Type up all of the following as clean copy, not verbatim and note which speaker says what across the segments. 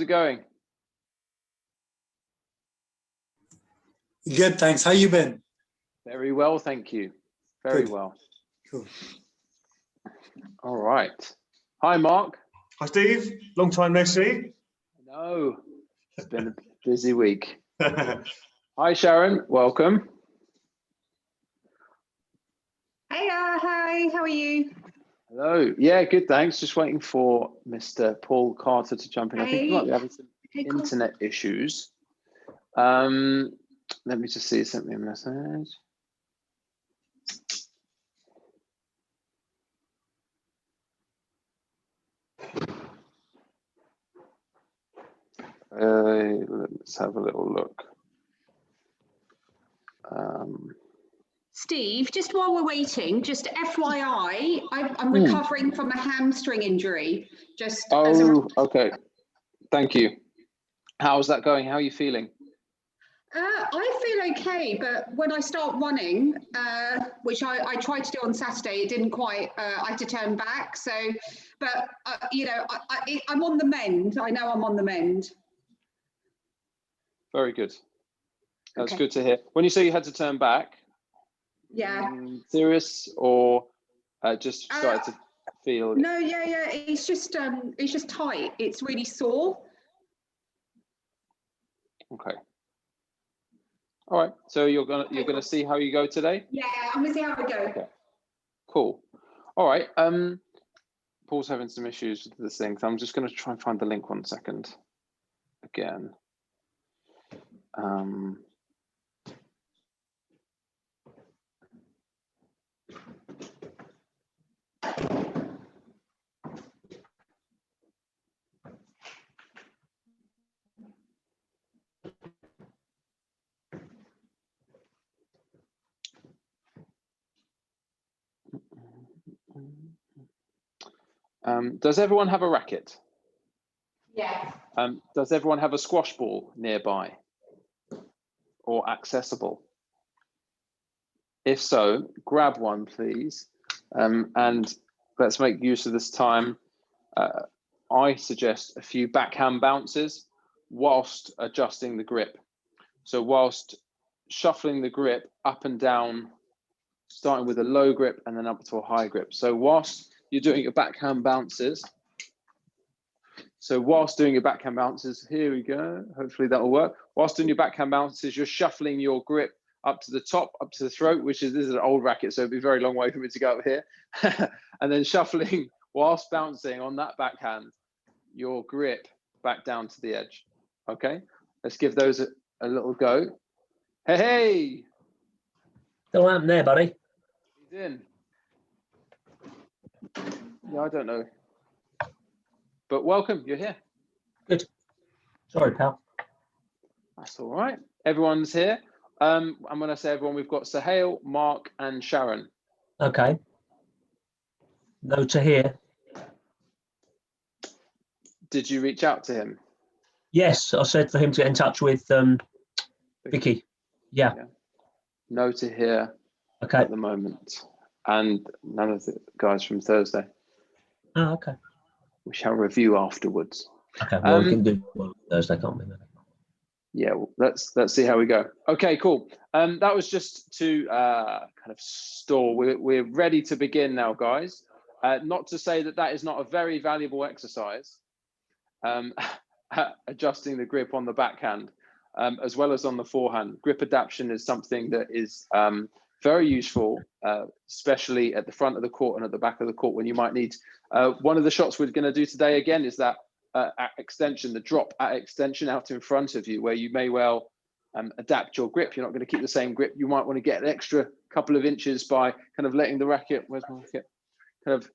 Speaker 1: it going?
Speaker 2: Good, thanks. How you been?
Speaker 1: Very well, thank you. Very
Speaker 2: Good.
Speaker 1: well.
Speaker 2: Cool.
Speaker 1: All right. Hi, Mark.
Speaker 3: Hi, Steve. Long time no see.
Speaker 1: No, it's been a busy week. Hi, Sharon. Welcome.
Speaker 4: Hey, hi. How are you?
Speaker 1: Hello. Yeah, good. Thanks. Just waiting for Mr. Paul Carter to jump in. I think he might be having some internet issues. Let me just see. He sent me a message. Let's have a little look.
Speaker 4: Steve, just while we're waiting, just FYI, I'm recovering from a hamstring injury.
Speaker 1: Okay. Thank you. How's that going? How are you feeling?
Speaker 4: I feel okay, but when I start running, which I tried to do on Saturday, it didn't quite. I had to turn back. So, but you know, I'm on the mend. I know I'm on the mend.
Speaker 1: Very good. That's
Speaker 4: Okay.
Speaker 1: good to hear. When you say you had to turn back,
Speaker 4: Yeah.
Speaker 1: Serious or just started to feel?
Speaker 4: No, yeah. It's just tight. It's really sore.
Speaker 1: Okay. All right. So you're gonna see how you go today?
Speaker 4: Yeah, I'm gonna see how we go.
Speaker 1: Okay. Cool. All right. Paul's having some issues with this thing, so I'm just gonna try and find the link 1 second. Again. Does everyone have a racket?
Speaker 4: Yeah.
Speaker 1: Does everyone have a squash ball nearby or accessible? If so, grab one, please. And let's make use of this time. I suggest a few backhand bounces whilst adjusting the grip. So whilst shuffling the grip up and down, starting with a low grip and then up to a high grip. So whilst you're doing your backhand bounces, here we go. Hopefully that will work. Whilst doing your backhand bounces, you're shuffling your grip up to the top, up to the throat, this is an old racket, so it'd be a very long way for me to go up here. And then shuffling whilst bouncing on that backhand, your grip back down to the edge. Okay, let's give those a little go. Hey!
Speaker 5: Don't happen there, buddy.
Speaker 1: He's in. Yeah, I don't know. But welcome, you're here.
Speaker 5: Good. Sorry, pal.
Speaker 1: That's all right. Everyone's here. And when I say everyone, we've got Sahil, Mark, and Sharon.
Speaker 5: Okay. No to hear.
Speaker 1: Did you reach out to him?
Speaker 5: Yes, I said for him to get in touch with Vicky. Yeah.
Speaker 1: No to hear
Speaker 5: Okay.
Speaker 1: at the moment. And none of the guys from Thursday.
Speaker 5: Oh, okay.
Speaker 1: We shall review afterwards.
Speaker 5: Okay, well, we can do one Thursday, can't we?
Speaker 1: Yeah, well, let's see how we go. Okay, cool. That was just to kind of store. We're ready to begin now, guys. Not to say that is not a very valuable exercise. Adjusting the grip on the backhand, as well as on the forehand. Grip adaptation is something that is very useful, especially at the front of the court and at the back of the court when you might need. One of the shots we're going to do today again is that at extension, the drop at extension out in front of you, where you may well adapt your grip. You're not going to keep the same grip. You might want to get an extra couple of inches by kind of letting the racket, where's my racket, kind of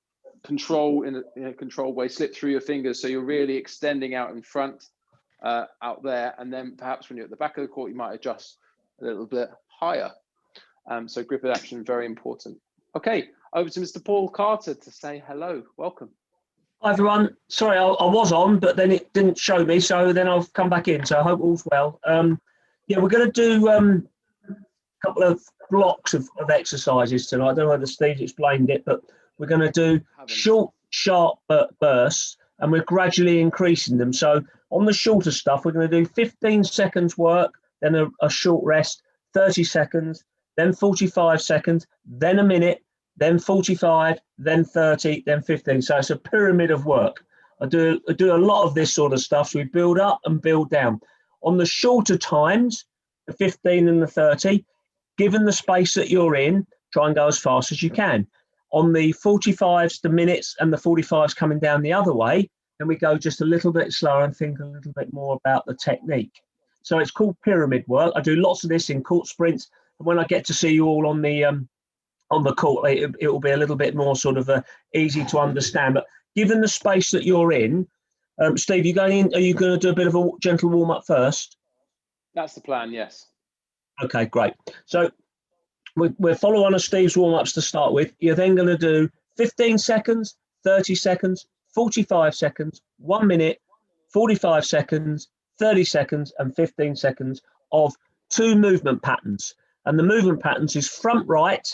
Speaker 1: control in a controlled way, slip through your fingers. So you're really extending out in front, out there. And then perhaps when you're at the back of the court, you might adjust a little bit higher. So grip adaptation, very important. Okay, over to Mr. Paul Carter to say hello. Welcome.
Speaker 5: Hi, everyone. Sorry, I was on, but then it didn't show me, so then I've come back in. So I hope all's well. Yeah, we're going to do a couple of blocks of exercises tonight. I don't know whether Steve's explained it, but we're going to do short, sharp bursts and we're gradually increasing them. So on the shorter stuff, we're going to do 15 seconds work, then a short rest, 30 seconds, then 45 seconds, then a minute, then 45, then 30, then 15. So it's a pyramid of work. I do a lot of this sort of stuff. So we build up and build down. On the shorter times, the 15 and the 30, given the space that you're in, try and go as fast as you can. On the 45s, the minutes, and the 45s coming down the other way, then we go just a little bit slower and think a little bit more about the technique. So it's called pyramid work. I do lots of this in court sprints. And when I get to see you all on the court, it will be a little bit more sort of easy to understand. But given the space that you're in, Steve, are you going to do a bit of a gentle warm up first?
Speaker 1: That's the plan, yes.
Speaker 5: Okay, great. So we'll follow one of Steve's warm ups to start with. You're then going to do 15 seconds, 30 seconds, 45 seconds, 1 minute, 45 seconds, 30 seconds, and 15 seconds of 2 movement patterns. And the movement patterns is front right,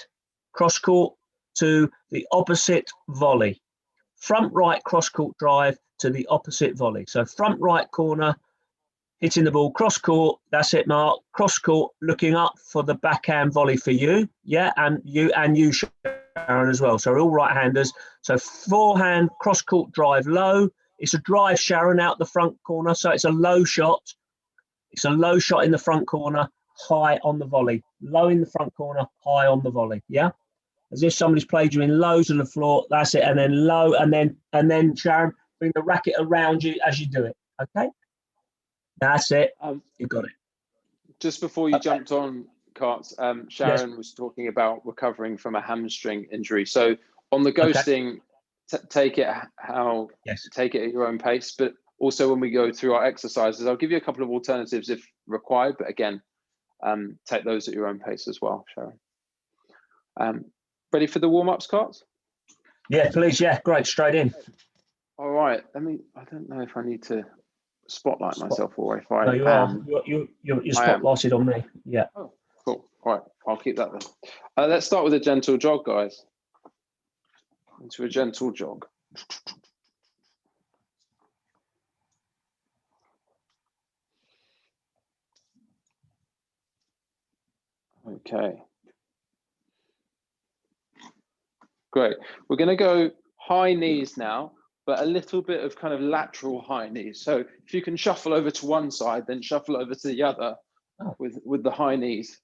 Speaker 5: cross court to the opposite volley. Front right cross court drive to the opposite volley. So front right corner, hitting the ball cross court. That's it, Mark. Cross court, looking up for the backhand volley for you. Yeah, and you, Sharon, as well. So we're all right-handers. So forehand cross court drive low. It's a drive, Sharon, out the front corner. So it's a low shot. It's a low shot in the front corner, high on the volley. Low in the front corner, high on the volley. Yeah. As if somebody's played you in lows on the floor. That's it. And then low, and then Sharon, bring the racket around you as you do it. Okay. That's it. You got it.
Speaker 1: Just before you jumped on, Karts, Sharon was talking about recovering from a hamstring injury. So on the ghosting, take it take it at your own pace. But also when we go through our exercises, I'll give you a couple of alternatives if required. But again, take those at your own pace as well, Sharon. Ready for the warm-ups, Karts?
Speaker 5: Yeah, please. Yeah, great. Straight in.
Speaker 1: All right. I don't know if I need to spotlight myself or if I
Speaker 5: no, you
Speaker 1: am.
Speaker 5: You're spotlighted on me. Yeah.
Speaker 1: Oh, cool. All right. I'll keep that then. Let's start with a gentle jog, guys. Into a gentle jog. Okay. Great. We're going to go high knees now, but a little bit of kind of lateral high knees. So if you can shuffle over to one side, then shuffle over to the other with the high knees.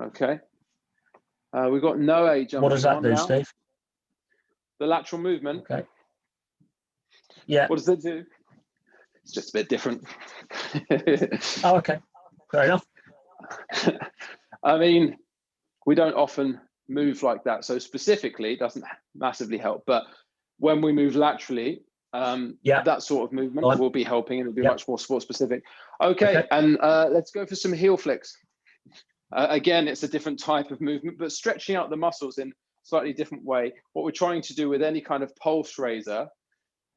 Speaker 1: Okay. We've got Noe jumping on now.
Speaker 5: What does that do, Steve?
Speaker 1: The lateral movement.
Speaker 5: Okay. Yeah.
Speaker 1: What does it do? It's just a bit different.
Speaker 5: Oh, okay. Fair enough.
Speaker 1: I mean, we don't often move like that. So specifically, it doesn't massively help. But when we move laterally, that sort of movement will be helping and it'll be much more sport specific. Okay. And let's go for some heel flicks. Again, it's a different type of movement, but stretching out the muscles in a slightly different way. What we're trying to do with any kind of pulse raiser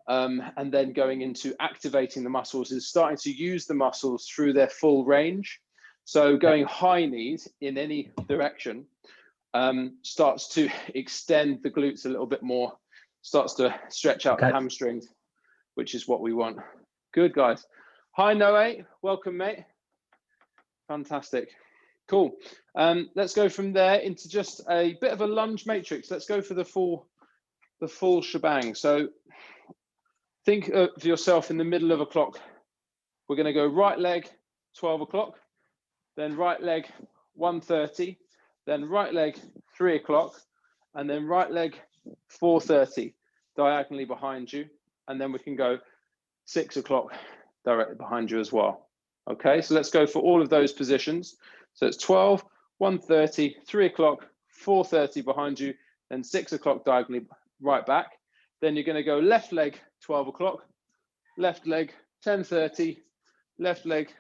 Speaker 1: and then going into activating the muscles is starting to use the muscles through their full range. So going high knees in any direction starts to extend the glutes a little bit more, starts to stretch out the hamstrings, which is what we want. Good, guys. Hi, Noe. Welcome, mate. Fantastic. Cool. Let's go from there into just a bit of a lunge matrix. Let's go for the full shebang. So think of yourself in the middle of a clock. We're going to go right leg, 12 o'clock, then right leg, 1:30, then right leg, 3 o'clock, and then right leg, 4:30, diagonally behind you. And then we can go 6 o'clock directly behind you as well. Okay, so let's go for all of those positions. So it's 12, 1:30, 3 o'clock, 4:30 behind you, then 6 o'clock diagonally right back. Then you're going to go left leg, 12 o'clock, left leg, 10:30, left leg,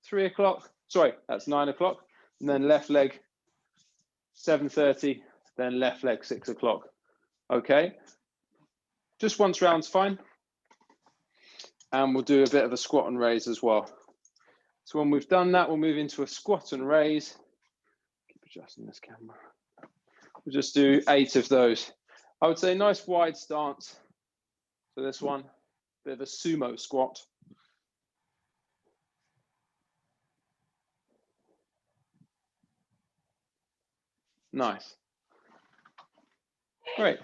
Speaker 1: 3 o'clock. Sorry, that's 9 o'clock. And then left leg, 7:30, then left leg, 6 o'clock. Okay, just once round's fine. And we'll do a bit of a squat and raise as well. So when we've done that, we'll move into a squat and raise. Keep adjusting this camera. We'll just do 8 of those. I would say nice wide stance. So this one, bit of a sumo squat. Nice. Great.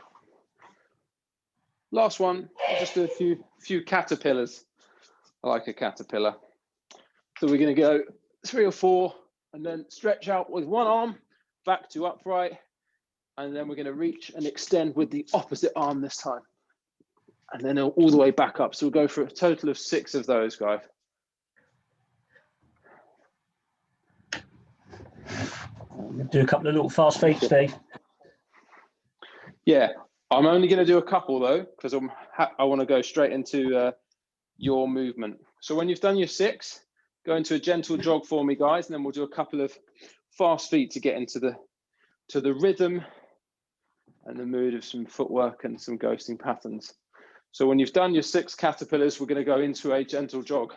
Speaker 1: Last one, I'll just do a few caterpillars. I like a caterpillar. So we're going to go 3 or 4 and then stretch out with one arm back to upright. And then we're going to reach and extend with the opposite arm this time. And then all the way back up. So we'll go for a total of 6 of those, guys.
Speaker 5: Do a couple of little fast feet, Steve.
Speaker 1: Yeah, I'm only going to do a couple though, because I want to go straight into your movement. So when you've done your 6, go into a gentle jog for me, guys, and then we'll do a couple of fast feet to get into the rhythm and the mood of some footwork and some ghosting patterns. So when you've done your 6 caterpillars, we're going to go into a gentle jog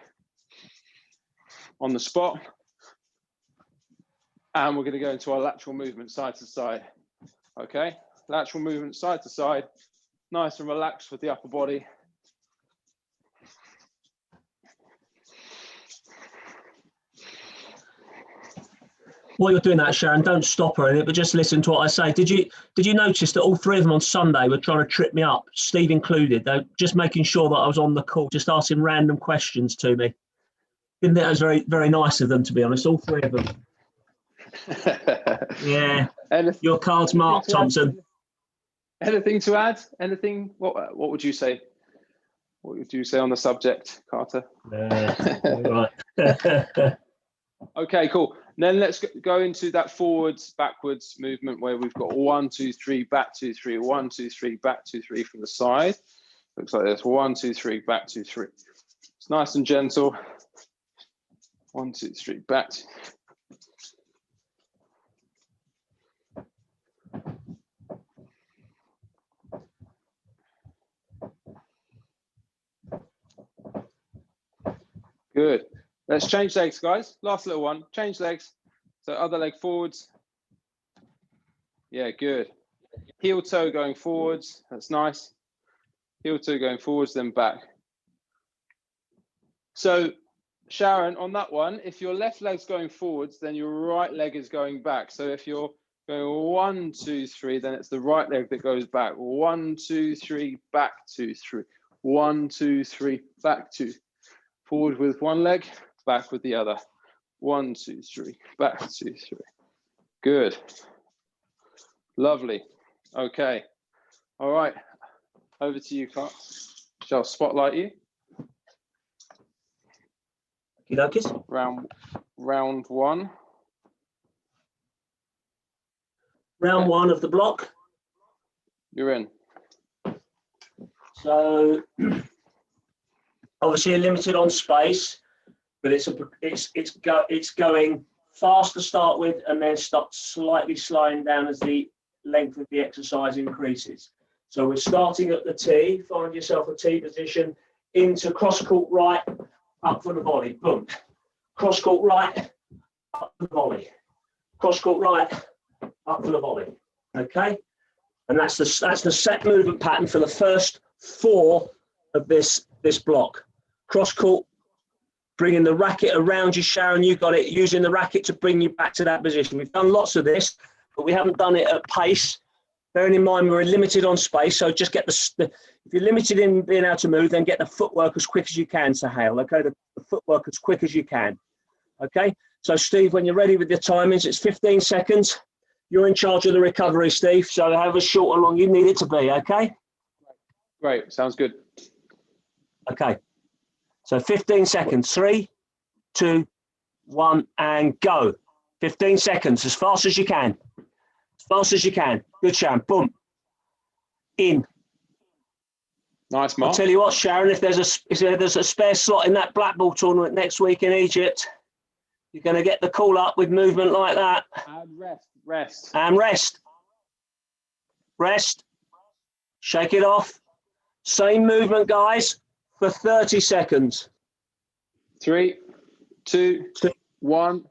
Speaker 1: on the spot. And we're going to go into our lateral movement side to side. Okay, lateral movement side to side, nice and relaxed with the upper body.
Speaker 5: While you're doing that, Sharon, don't stop her in it, but just listen to what I say. Did you notice that all 3 of them on Sunday were trying to trip me up, Steve included? They're just making sure that I was on the call, just asking random questions to me. Didn't think that was very, very nice of them, to be honest, all 3 of them. Yeah, your card's marked, Thompson.
Speaker 1: Anything to add? Anything? What would you say? What would you say on the subject, Carter?
Speaker 5: Right.
Speaker 1: Okay, cool. Then let's go into that forwards, backwards movement where we've got 1, 2, 3, back 2, 3, 1, 2, 3, back 2, 3 from the side. Looks like this. 1, 2, 3, back 2, 3. It's nice and gentle. 1, 2, 3, back. Good. Let's change legs, guys. Last little one. Change legs. So other leg forwards. Yeah, good. Heel toe going forwards. That's nice. Heel toe going forwards, then back. So Sharon, on that one, if your left leg's going forwards, then your right leg is going back. So if you're going 1, 2, 3, then it's the right leg that goes back. 1, 2, 3, back 2, 3. 1, 2, 3, back 2. Forward with one leg, back with the other. 1, 2, 3, back 2, 3. Good. Lovely. Okay. All right. Over to you, Clark. Shall I spotlight you? Round 1.
Speaker 5: Round 1 of the block.
Speaker 1: You're in.
Speaker 5: So obviously limited on space, but it's going fast to start with and then start slightly slowing down as the length of the exercise increases. So we're starting at the T, find yourself a T position, into cross court right, up for the volley, boom. Cross court right, up for the volley. Cross court right, up for the volley. Okay? And that's the set movement pattern for the first 4 of this block. Cross court, bringing the racket around you, Sharon, you got it, using the racket to bring you back to that position. We've done lots of this, but we haven't done it at pace. Bearing in mind we're limited on space, so just get if you're limited in being able to move, then get the footwork as quick as you can, Sahel, okay? The footwork as quick as you can, okay? So Steve, when you're ready with your timings, it's 15 seconds. You're in charge of the recovery, Steve, so however short or long you need it to be, okay?
Speaker 1: Great, sounds good.
Speaker 5: Okay, so 15 seconds, 3, 2, 1, and go. 15 seconds, as fast as you can. As fast as you can. Good, Sharon, boom. In.
Speaker 1: Nice, Mark.
Speaker 5: I'll tell you what, Sharon, if there's a spare slot in that black ball tournament next week in Egypt, you're going to get the call up with movement like that.
Speaker 1: And rest.
Speaker 5: And rest. Rest. Shake it off. Same movement, guys, for 30 seconds.
Speaker 1: 3, 2, 1.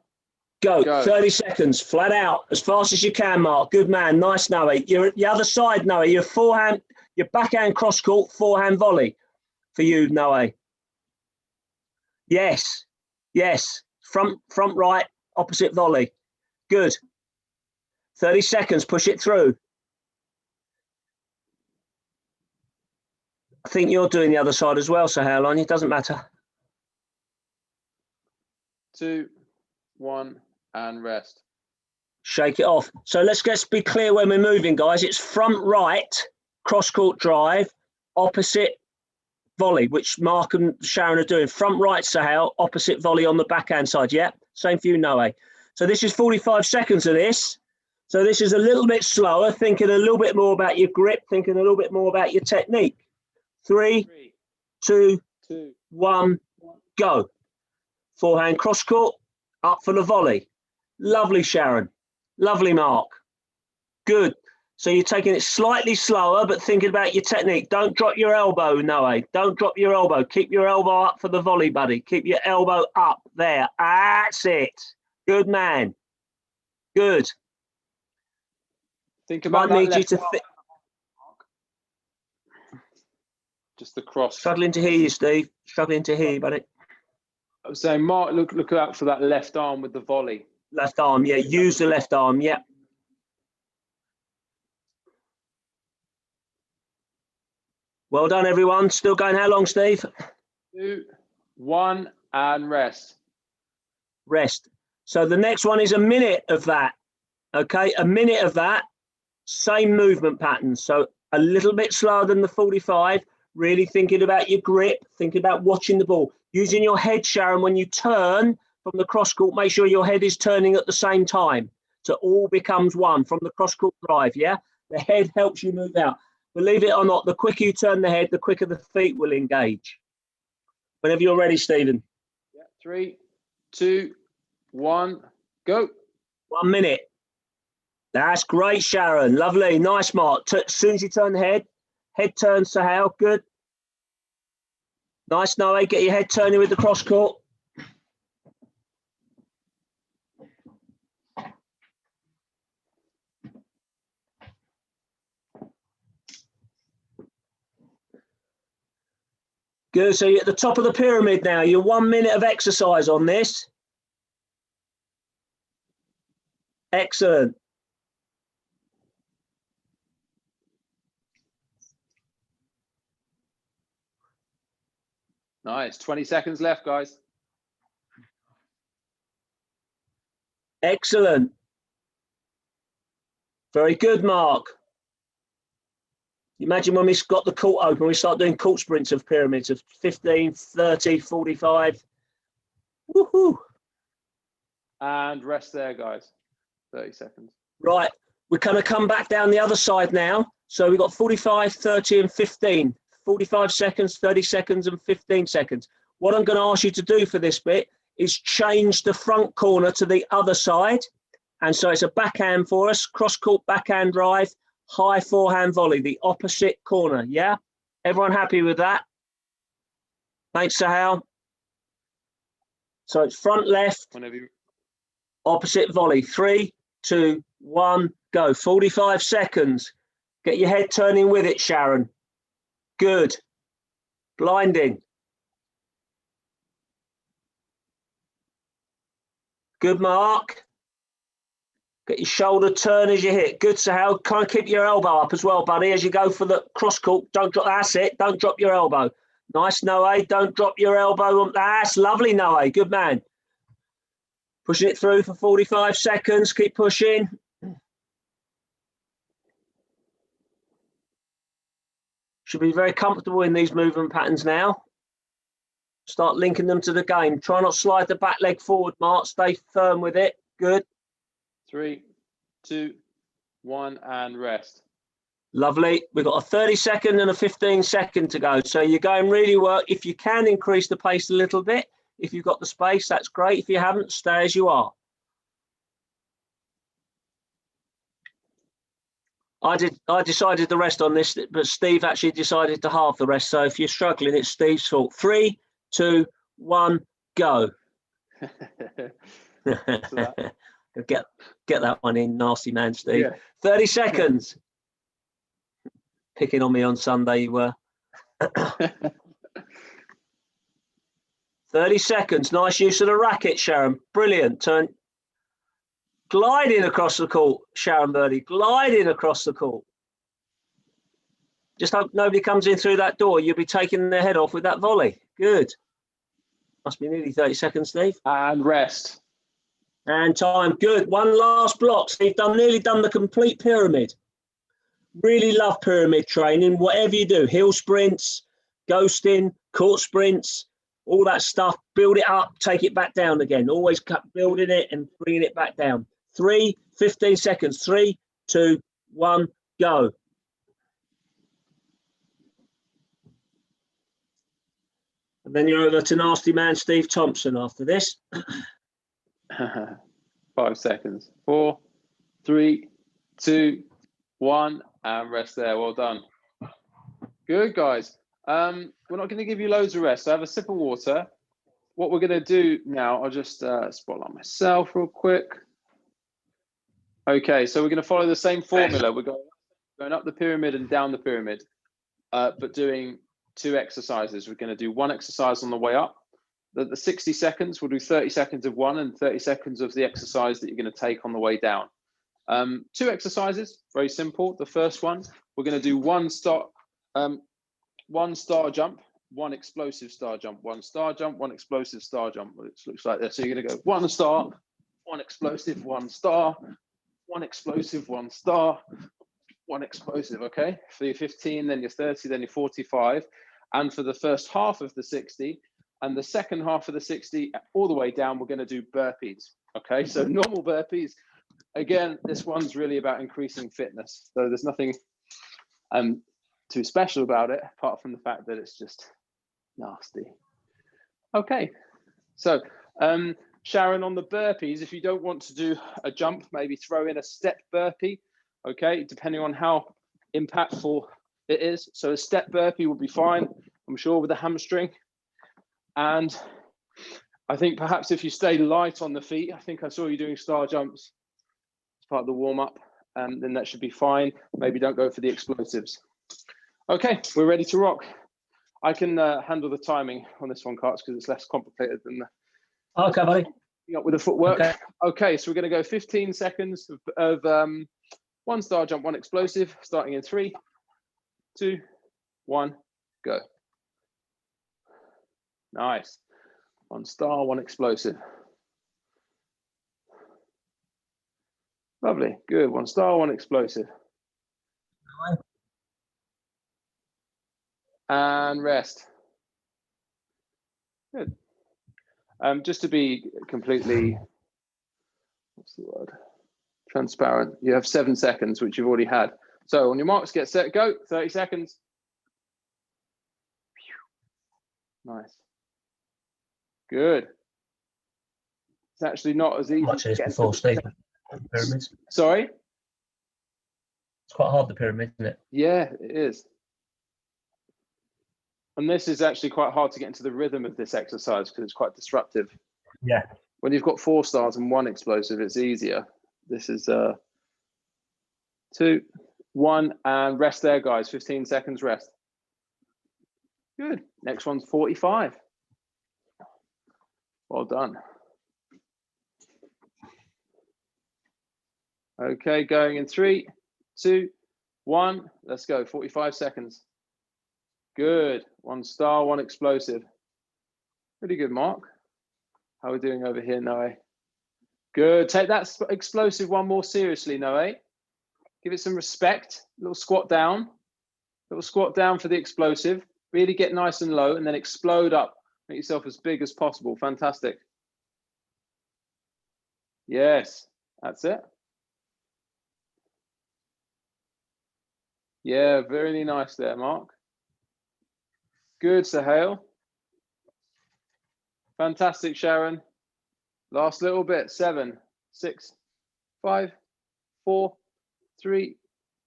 Speaker 5: Go. 30 seconds, flat out, as fast as you can, Mark. Good man. Nice, Noe. You're at the other side, Noe. Your Your backhand cross court, forehand volley for you, Noe. Yes, yes. Front right, opposite volley. Good. 30 seconds, push it through. I think you're doing the other side as well, Sahel, on you. Doesn't matter.
Speaker 1: 2, 1, and rest.
Speaker 5: Shake it off. So let's be clear when we're moving, guys. It's front right, cross court drive, opposite volley, which Mark and Sharon are doing. Front right, Sahel, opposite volley on the backhand side. Yeah, same for you, Noe. So this is 45 seconds of this. So this is a little bit slower, thinking a little bit more about your grip, thinking a little bit more about your technique. 3, 2, 1, go. Forehand cross court, up for the volley. Lovely, Sharon. Lovely, Mark. Good. So you're taking it slightly slower, but thinking about your technique. Don't drop your elbow, Noe. Don't drop your elbow. Keep your elbow up for the volley, buddy. Keep your elbow up there. That's it. Good man. Good.
Speaker 1: Think about
Speaker 5: Might
Speaker 1: that
Speaker 5: need you
Speaker 1: left
Speaker 5: to
Speaker 1: arm, just the cross.
Speaker 5: struggling to hear you, Steve. Struggling to hear you, buddy.
Speaker 1: I was saying, Mark, look out for that left arm with the volley.
Speaker 5: Left arm, yeah. Use the left arm, yeah. Well done, everyone. Still going how long, Steve?
Speaker 1: 2, 1, and rest.
Speaker 5: Rest. So the next one is a minute of that. Okay, a minute of that. Same movement pattern. So a little bit slower than the 45. Really thinking about your grip, thinking about watching the ball. Using your head, Sharon, when you turn from the cross court, make sure your head is turning at the same time. So all becomes one from the cross court drive, yeah? The head helps you move out. Believe it or not, the quicker you turn the head, the quicker the feet will engage. Whenever you're ready, Stephen.
Speaker 1: Yeah, 3, 2, 1, go.
Speaker 5: 1 minute. That's great, Sharon. Lovely. Nice, Mark. As soon as you turn the head turns, Sahel. Good. Nice, Noe. Get your head turning with the cross court. Good. So you're at the top of the pyramid now. You're 1 minute of exercise on this. Excellent.
Speaker 1: Nice. 20 seconds left, guys.
Speaker 5: Excellent. Very good, Mark. Imagine when we got the court open, we start doing court sprints of pyramids of 15, 30, 45. Woohoo.
Speaker 1: And rest there, guys. 30 seconds.
Speaker 5: Right. We're going to come back down the other side now. So we've got 45, 30, and 15. 45 seconds, 30 seconds, and 15 seconds. What I'm going to ask you to do for this bit is change the front corner to the other side. And so it's a backhand for us, cross-court backhand drive, high forehand volley, the opposite corner, yeah? Everyone happy with that? Thanks, Sahel. So it's front left,
Speaker 1: Whenever you...
Speaker 5: opposite volley. 3, 2, 1, go. 45 seconds. Get your head turning with it, Sharon. Good. Blinding. Good, Mark. Get your shoulder turn as you hit. Good, Sahel. Kind of keep your elbow up as well, buddy, as you go for the cross court. Don't drop. That's it. Don't drop your elbow. Nice, Noe. Don't drop your elbow. That's lovely, Noe. Good man. Pushing it through for 45 seconds. Keep pushing. Should be very comfortable in these movement patterns now. Start linking them to the game. Try not to slide the back leg forward, Mark. Stay firm with it. Good.
Speaker 1: 3, 2, 1, and rest.
Speaker 5: Lovely. We've got a 30-second and a 15-second to go. So you're going really well. If you can increase the pace a little bit, if you've got the space, that's great. If you haven't, stay as you are. I decided the rest on this, but Steve actually decided to halve the rest. So if you're struggling, it's Steve's fault. 3, 2, 1, go. Get that one in, nasty man, Steve.
Speaker 1: Yeah.
Speaker 5: 30 seconds. picking on me on Sunday, you were. 30 seconds. Nice use of the racket, Sharon. Brilliant. Turn. Gliding across the court, Sharon Birdie. Gliding across the court. Just hope nobody comes in through that door. You'll be taking their head off with that volley. Good. Must be nearly 30 seconds, Steve.
Speaker 1: And rest.
Speaker 5: And time. Good. One last block. So you've nearly done the complete pyramid. Really love pyramid training. Whatever you do, hill sprints, ghosting, court sprints, all that stuff. Build it up, take it back down again. Always building it and bringing it back down. 15 seconds. 3, 2, 1, go. And then you're over to nasty man Steve Thompson after this.
Speaker 1: 5 seconds. 4, 3, 2, 1, and rest there. Well done. Good, guys. We're not going to give you loads of rest. So have a sip of water. What we're going to do now, I'll just spotlight myself real quick. Okay, so we're going to follow the same formula. We're going up the pyramid and down the pyramid, but doing 2 exercises. We're going to do 1 exercise on the way up. The 60 seconds, we'll do 30 seconds of 1 and 30 seconds of the exercise that you're going to take on the way down. 2 exercises, very simple. The first one, we're going to do 1 star jump, 1 explosive star jump, 1 star jump, 1 explosive star jump. It looks like this. So you're going to go 1 star, 1 explosive, 1 star, 1 explosive, 1 star, 1 explosive. Okay, for your 15, then your 30, then your 45. And for the first half of the 60 and the second half of the 60 all the way down, we're going to do burpees. Okay, so normal burpees. Again, this one's really about increasing fitness. So there's nothing too special about it, apart from the fact that it's just nasty. Okay, so Sharon, on the burpees, if you don't want to do a jump, maybe throw in a step burpee, okay, depending on how impactful it is. So a step burpee would be fine, I'm sure, with a hamstring. And I think perhaps if you stay light on the feet, I think I saw you doing star jumps as part of the warm-up, then that should be fine. Maybe don't go for the explosives. Okay, we're ready to rock. I can handle the timing on this one, Karts, because it's less complicated than
Speaker 5: Okay, buddy.
Speaker 1: up with the footwork.
Speaker 5: Okay.
Speaker 1: So we're going to go 15 seconds of 1 star jump, 1 explosive, starting in 3, 2, 1, go. Nice. 1 star, 1 explosive. Lovely. Good. 1 star, 1 explosive. And rest. Good. Just to be completely, what's the word? Transparent. You have 7 seconds, which you've already had. So on your marks, get set, go. 30 seconds. Nice. Good. It's actually not as easy.
Speaker 5: Watch this before, Steve. Pyramids.
Speaker 1: Sorry?
Speaker 5: It's quite hard, the pyramid, isn't it?
Speaker 1: Yeah, it is. And this is actually quite hard to get into the rhythm of this exercise because it's quite disruptive.
Speaker 5: Yeah.
Speaker 1: When you've got 4 stars and 1 explosive, it's easier. This is 2, 1, and rest there, guys. 15 seconds rest. Good. Next one's 45. Well done. Okay, going in 3, 2, 1. Let's go. 45 seconds. Good. 1 star, 1 explosive. Pretty good, Mark. How are we doing over here, Noe? Good. Take that explosive one more seriously, Noe. Give it some respect. Little squat down. Little squat down for the explosive. Really get nice and low and then explode up. Make yourself as big as possible. Fantastic. Yes, that's it. Yeah, very nice there, Mark. Good, Sahel. Fantastic, Sharon. Last little bit. 7, 6, 5, 4, 3,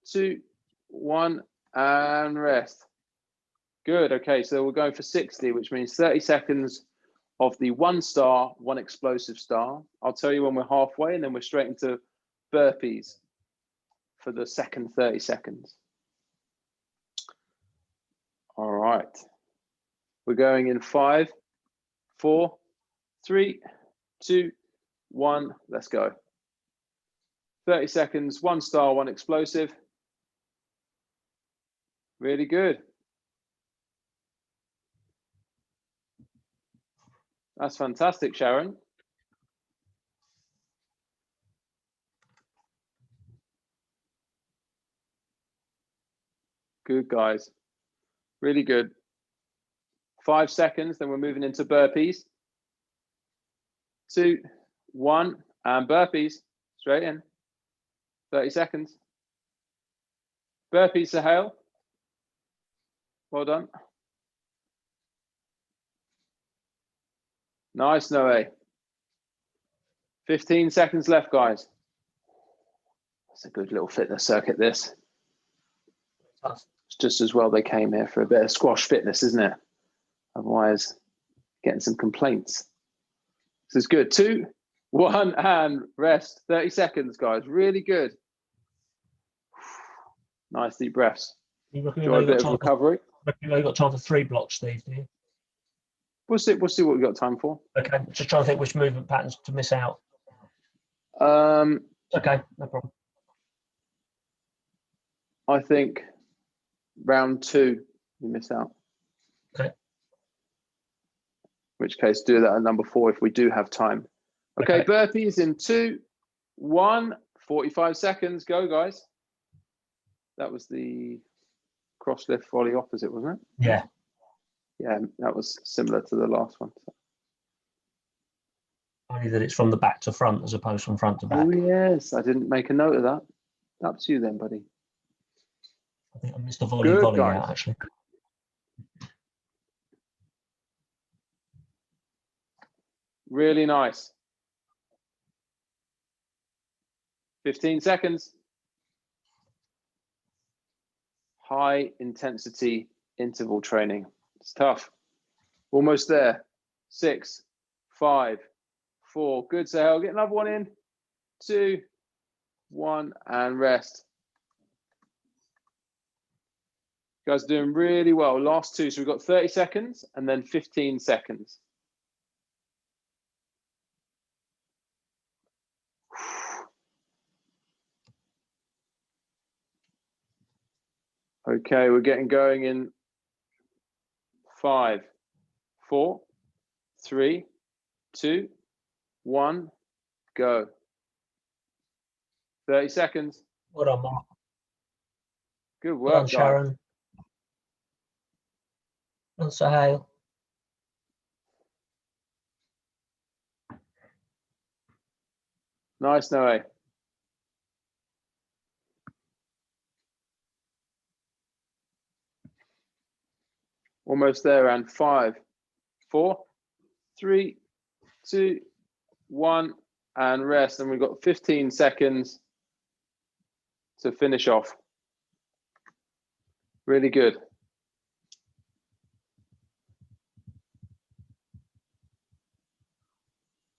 Speaker 1: 2, 1, and rest. Good. Okay, so we're going for 60, which means 30 seconds of the 1 star, 1 explosive star. I'll tell you when we're halfway, and then we're straight into burpees for the second 30 seconds. All right. We're going in 5, 4, 3, 2, 1. Let's go. 30 seconds, 1 star, 1 explosive. Really good. That's fantastic, Sharon. Good, guys. Really good. 5 seconds, then we're moving into burpees. 2, 1, and burpees. Straight in. 30 seconds. Burpees, Sahel. Well done. Nice, Noe. 15 seconds left, guys. That's a good little fitness circuit, this. It's just as well they came here for a bit of squash fitness, isn't it? Otherwise, getting some complaints. This is good. 2, 1, and rest. 30 seconds, guys. Really good. Nice deep breaths. Enjoy a bit of recovery.
Speaker 5: You've only got time for 3 blocks, Steve, do you?
Speaker 1: We'll see what we've got time for.
Speaker 5: Okay, just trying to think which movement patterns to miss out. Okay, no problem.
Speaker 1: I think round 2, you miss out.
Speaker 5: Okay.
Speaker 1: In which case, do that at number 4 if we do have time. Okay, burpees in 2, 1, 45 seconds. Go, guys. That was the cross lift volley opposite, wasn't it?
Speaker 5: Yeah.
Speaker 1: Yeah, that was similar to the last one.
Speaker 5: Only that it's from the back to front as opposed from front to back.
Speaker 1: Oh, yes. I didn't make a note of that. Up to you then, buddy.
Speaker 5: I think I missed the volley out, actually.
Speaker 1: Really nice. 15 seconds. High intensity interval training. It's tough. Almost there. 6, 5, 4. Good, Sahel. Get another one in. 2, 1, and rest. You guys are doing really well. Last 2. So we've got 30 seconds and then 15 seconds. Okay, we're getting going in 5, 4, 3, 2, 1, go. 30 seconds.
Speaker 5: Well done, Mark.
Speaker 1: Good
Speaker 5: Well done,
Speaker 1: work, guys.
Speaker 5: Sharon. Well done, Sahel.
Speaker 1: Nice, Noe. Almost there, and 5, 4, 3, 2, 1, and rest. And we've got 15 seconds to finish off. Really good.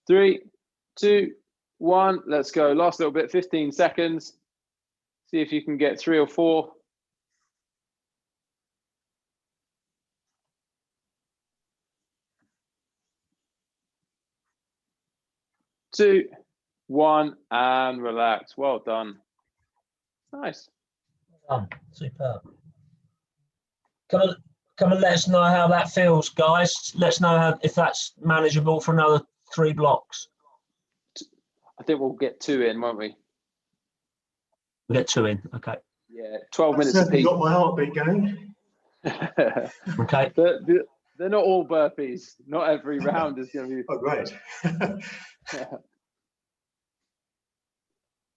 Speaker 1: Three, 2, 1, let's go. Last little bit, 15 seconds. See if you can get 3 or 4. 2, 1, and relax. Well done. Nice.
Speaker 5: Well done. Superb. Come and let us know how that feels, guys. Let's know if that's manageable for another 3 blocks.
Speaker 1: I think we'll get 2 in, won't we?
Speaker 5: We'll get 2 in. Okay.
Speaker 1: Yeah, 12 minutes
Speaker 3: Certainly
Speaker 1: apiece.
Speaker 3: got my heartbeat going.
Speaker 5: Okay.
Speaker 1: They're not all burpees. Not every round is going to be.
Speaker 3: Oh, great.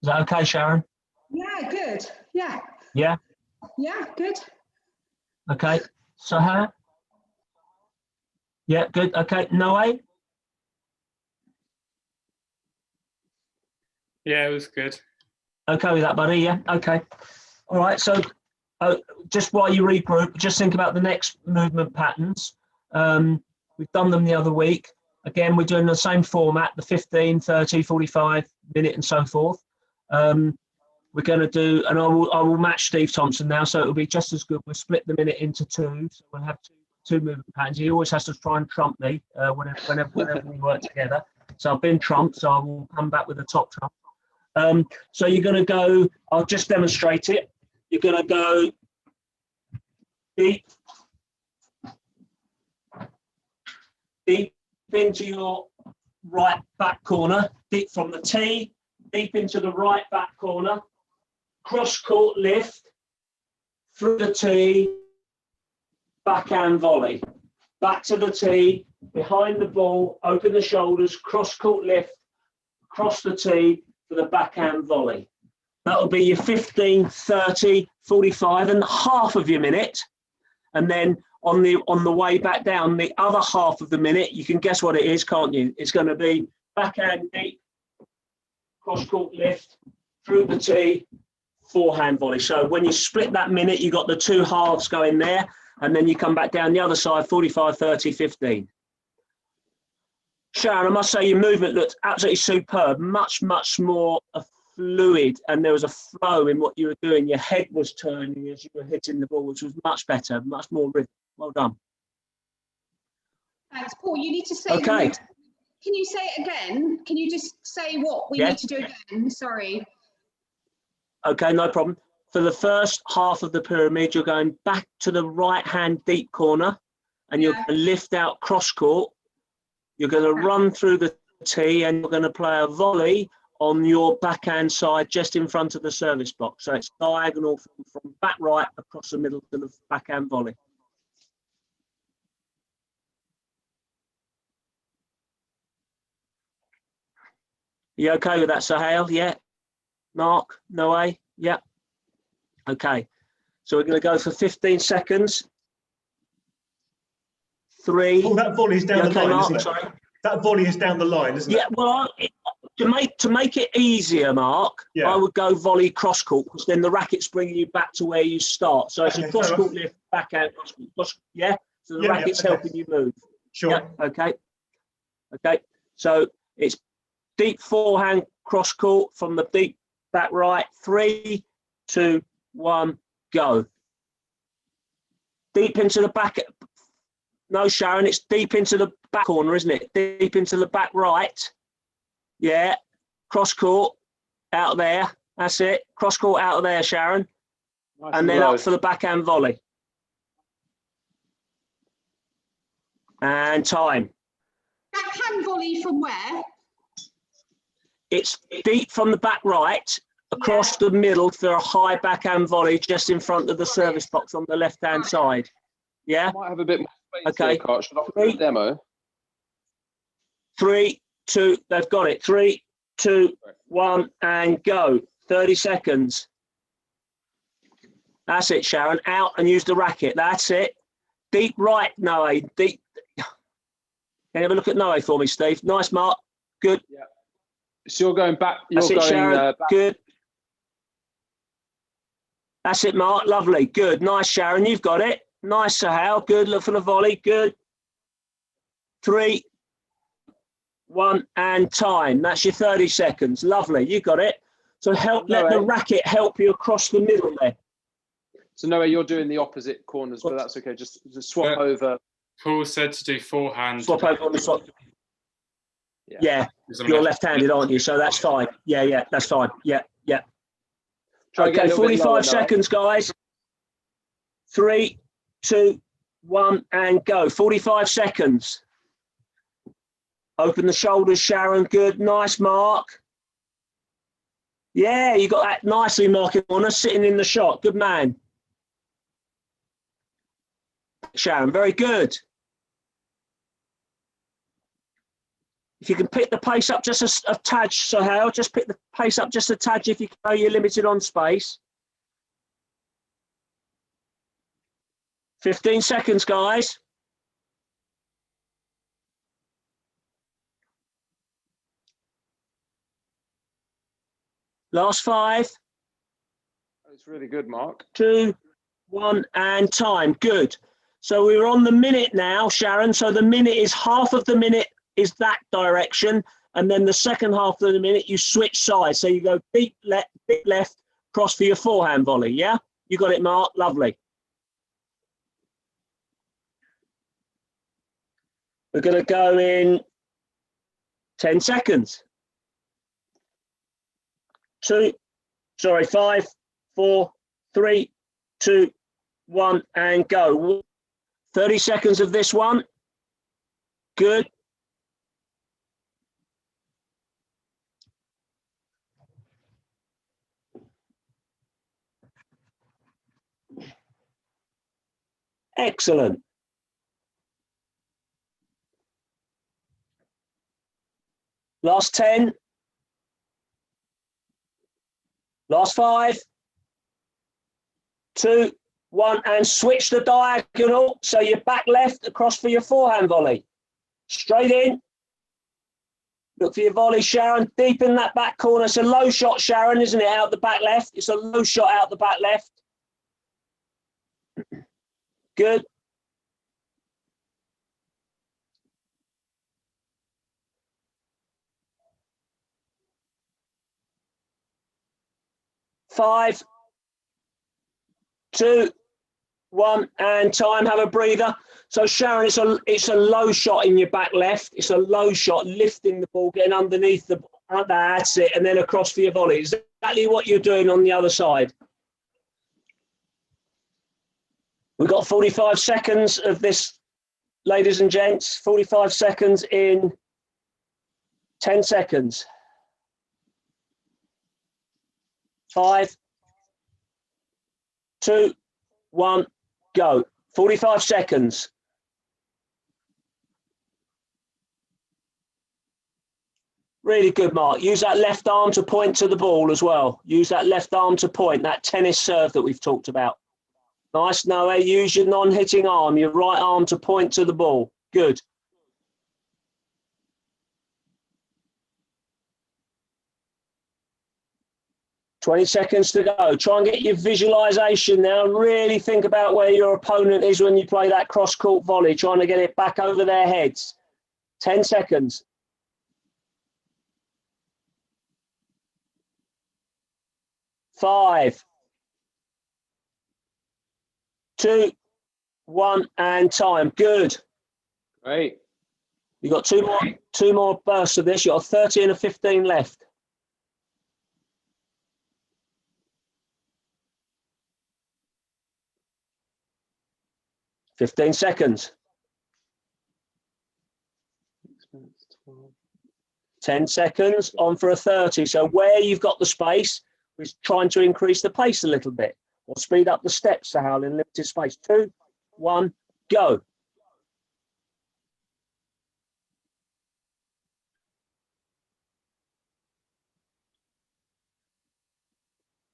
Speaker 5: Is that okay, Sharon?
Speaker 4: Yeah, good. Yeah.
Speaker 5: Yeah.
Speaker 4: Yeah, good.
Speaker 5: Okay. Sahel? Yeah, good. Okay. Noe?
Speaker 2: Yeah, it was good.
Speaker 5: Okay with that, buddy? Yeah. Okay. All right. So just while you regroup, just think about the next movement patterns. We've done them the other week. Again, we're doing the same format, the 15, 30, 45 minute and so forth. we're going to do, and I will match Steve Thompson now, so it'll be just as good. We'll split the minute into two, so we'll have two movement patterns. He always has to try and trump me whenever we work together. So I've been trumped, so I will come back with a top trump. So you're going to go, I'll just demonstrate it. You're going to go deep into your right back corner, deep from the tee, deep into the right back corner, cross court lift, through the tee, backhand volley, back to the tee, behind the ball, open the shoulders, cross court lift, across the tee for the backhand volley. That'll be your 15, 30, 45 and half of your minute. And then on the way back down, the other half of the minute, you can guess what it is, can't you? It's going to be backhand deep, cross court lift, through the tee, forehand volley. So when you split that minute, you got the two halves going there, and then you come back down the other side, 45, 30, 15. Sharon, I must say your movement looked absolutely superb, much more fluid, and there was a flow in what you were doing. Your head was turning as you were hitting the ball, which was much better, much more rhythm. Well done.
Speaker 4: Thanks, Paul. You need to say.
Speaker 5: Okay.
Speaker 4: Can you say it again? Can you just say what we need to do again? Sorry.
Speaker 5: Okay, no problem. For the first half of the pyramid, you're going back to the right-hand deep corner, and you're going to lift out cross court. You're going to run through the tee, and you're going to play a volley on your backhand side, just in front of the service block. So it's diagonal from back right across the middle to the backhand volley. You okay with that, Sohail? Yeah. Mark? No way? Yeah. Okay. So we're going to go for 15 seconds. 3.
Speaker 3: Oh, that volley is down the line,
Speaker 5: Mark?
Speaker 3: isn't it?
Speaker 5: Sorry.
Speaker 3: That volley is down the line, isn't it?
Speaker 5: Yeah, well, to make it easier, Mark, I would go volley cross court, because then the racket's bringing you back to where you start. So it's a cross court lift, backhand cross court. Yeah? So the racket's helping you move.
Speaker 3: Sure.
Speaker 5: Yeah, okay. Okay. So it's deep forehand cross court from the deep back right. 3, 2, 1, go. Deep into the back. No, Sharon, it's deep into the back corner, isn't it? Deep into the back right. Yeah. Cross court out there. That's it. Cross court out of there, Sharon.
Speaker 1: Nice
Speaker 5: and then
Speaker 1: low.
Speaker 5: up for the backhand volley. And time.
Speaker 4: Backhand volley from where?
Speaker 5: It's deep from the back right, across the middle for a high backhand volley just in front of the service box on the left-hand side. Yeah?
Speaker 1: Might have a bit more space
Speaker 5: Okay.
Speaker 1: here, Cart. Should I do a demo?
Speaker 5: 3, 2, they've got it. 3, 2, 1, and go. 30 seconds. That's it, Sharon. Out and use the racket. That's it. Deep right, Noe. Deep. Can you have a look at Noe for me, Steve? Nice, Mark. Good.
Speaker 1: Yeah. So you're going back. You're
Speaker 5: That's it,
Speaker 1: going
Speaker 5: Sharon.
Speaker 1: back.
Speaker 5: Good. That's it, Mark. Lovely. Good. Nice, Sharon. You've got it. Nice, Sohail. Good. Look for the volley. Good. 3, 1, and time. That's your 30 seconds. Lovely. You got it. So let the racket help you across the middle there.
Speaker 1: So Noah, you're doing the opposite corners, but that's okay. Just swap over.
Speaker 2: Paul said to do forehand.
Speaker 5: Swap over on the swap. Yeah. You're left-handed, aren't you? So that's fine. Yeah, that's fine. Yeah.
Speaker 1: Try to get a
Speaker 5: Okay,
Speaker 1: little bit
Speaker 5: 45
Speaker 1: lower,
Speaker 5: seconds, guys. 3, 2, 1, and go. 45 seconds. Open the shoulders, Sharon. Good. Nice, Mark. Yeah, you got that nicely, Mark, on us, sitting in the shot. Good man. Sharon, very good. If you can pick the pace up just a tad, Sohail, just pick the pace up just a tad if you know you're limited on space. 15 seconds, guys. Last 5.
Speaker 1: It's really good, Mark.
Speaker 5: 2, 1, and time. Good. So we're on the minute now, Sharon. So the minute is half of the minute is that direction, and then the second half of the minute you switch sides. So you go deep left, cross for your forehand volley. Yeah, you got it, Mark. Lovely. We're going to go in 10 seconds. 5, 4, 3, 2, 1, and go. 30 seconds of this one. Good. Excellent. Last 10. Last 5, 2, 1, and switch the diagonal. So you're back left across for your forehand volley. Straight in. Look for your volley, Sharon. Deep in that back corner. It's a low shot, Sharon, isn't it? Out the back left. It's a low shot out the back left. Good. Five, 2, 1, and time. Have a breather. So Sharon, it's a low shot in your back left. It's a low shot, lifting the ball, getting underneath the. That's it, and then across for your volley. Exactly what you're doing on the other side. We've got 45 seconds of this, ladies and gents. 45 seconds in 10 seconds. 5, 2, 1, go. 45 seconds. Really good, Mark. Use that left arm to point to the ball as well. Use that left arm to point, that tennis serve that we've talked about. Nice, Noah. Use your non-hitting arm, your right arm to point to the ball. Good. Twenty seconds to go. Try and get your visualization now. Really think about where your opponent is when you play that cross-court volley, trying to get it back over their heads. 10 seconds. 5, 2, 1, and time. Good.
Speaker 1: Great.
Speaker 5: You've got two more bursts of this. You've got 30 and a 15 left. Fifteen seconds. 10 seconds, on for a 30. So where you've got the space, we're trying to increase the pace a little bit or speed up the steps, Sahal, in limited space. 2, 1, go.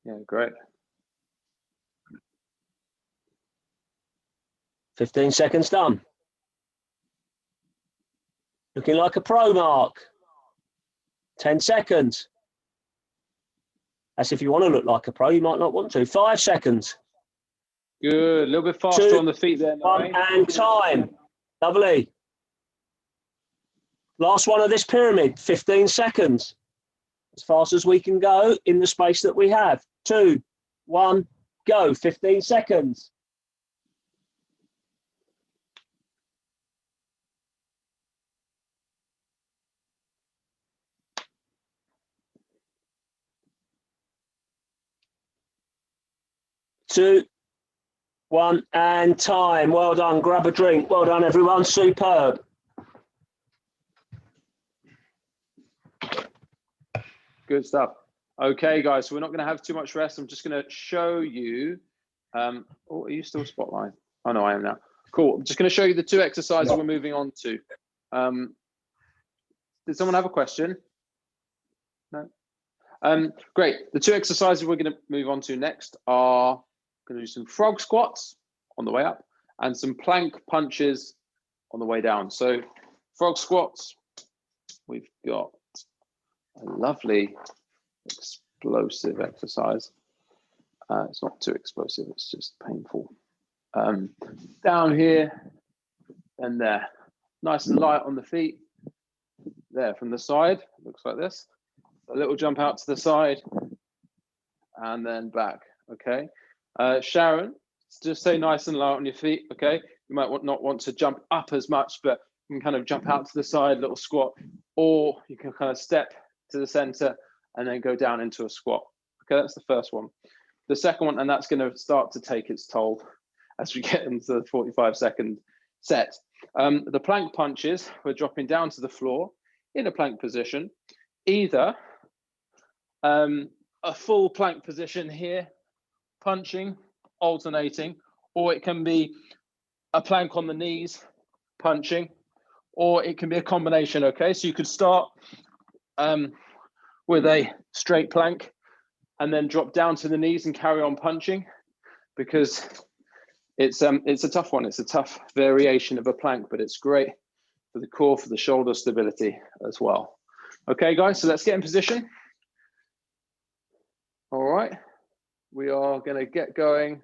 Speaker 1: Yeah, great.
Speaker 5: 15 seconds done. Looking like a pro, Mark. 10 seconds. That's if you want to look like a pro, you might not want to. 5 seconds.
Speaker 1: Good. A little bit faster
Speaker 5: 2,
Speaker 1: on the feet there.
Speaker 5: 1, and time. Lovely. Last one of this pyramid, 15 seconds. As fast as we can go in the space that we have. 2, 1, go. 15 seconds. Two, 1, and time. Well done. Grab a drink. Well done, everyone. Superb.
Speaker 1: Good stuff. Okay, guys, so we're not going to have too much rest. I'm just going to show you. Oh, are you still spotlight? Oh, no, I am now. Cool. I'm just going to show you the 2 exercises we're moving on to. Did someone have a question? No? Great. The 2 exercises we're going to move on to next are going to do some frog squats on the way up and some plank punches on the way down. So frog squats, we've got a lovely explosive exercise. It's not too explosive, it's just painful. Down here and there. Nice and light on the feet. There from the side, looks like this. A little jump out to the side and then back. Okay. Sharon, just stay nice and low on your feet. Okay. You might not want to jump up as much, but you can kind of jump out to the side, little squat, or you can kind of step to the center and then go down into a squat. Okay, that's the first one. The second one, and that's going to start to take its toll as we get into the 45-second set. The plank punches, we're dropping down to the floor in a plank position, either a full plank position here, punching, alternating, or it can be a plank on the knees, punching, or it can be a combination. Okay, so you could start with a straight plank and then drop down to the knees and carry on punching, because it's a tough one. It's a tough variation of a plank, but it's great for the core, for the shoulder stability as well. Okay, guys, so let's get in position. All right, we are going to get going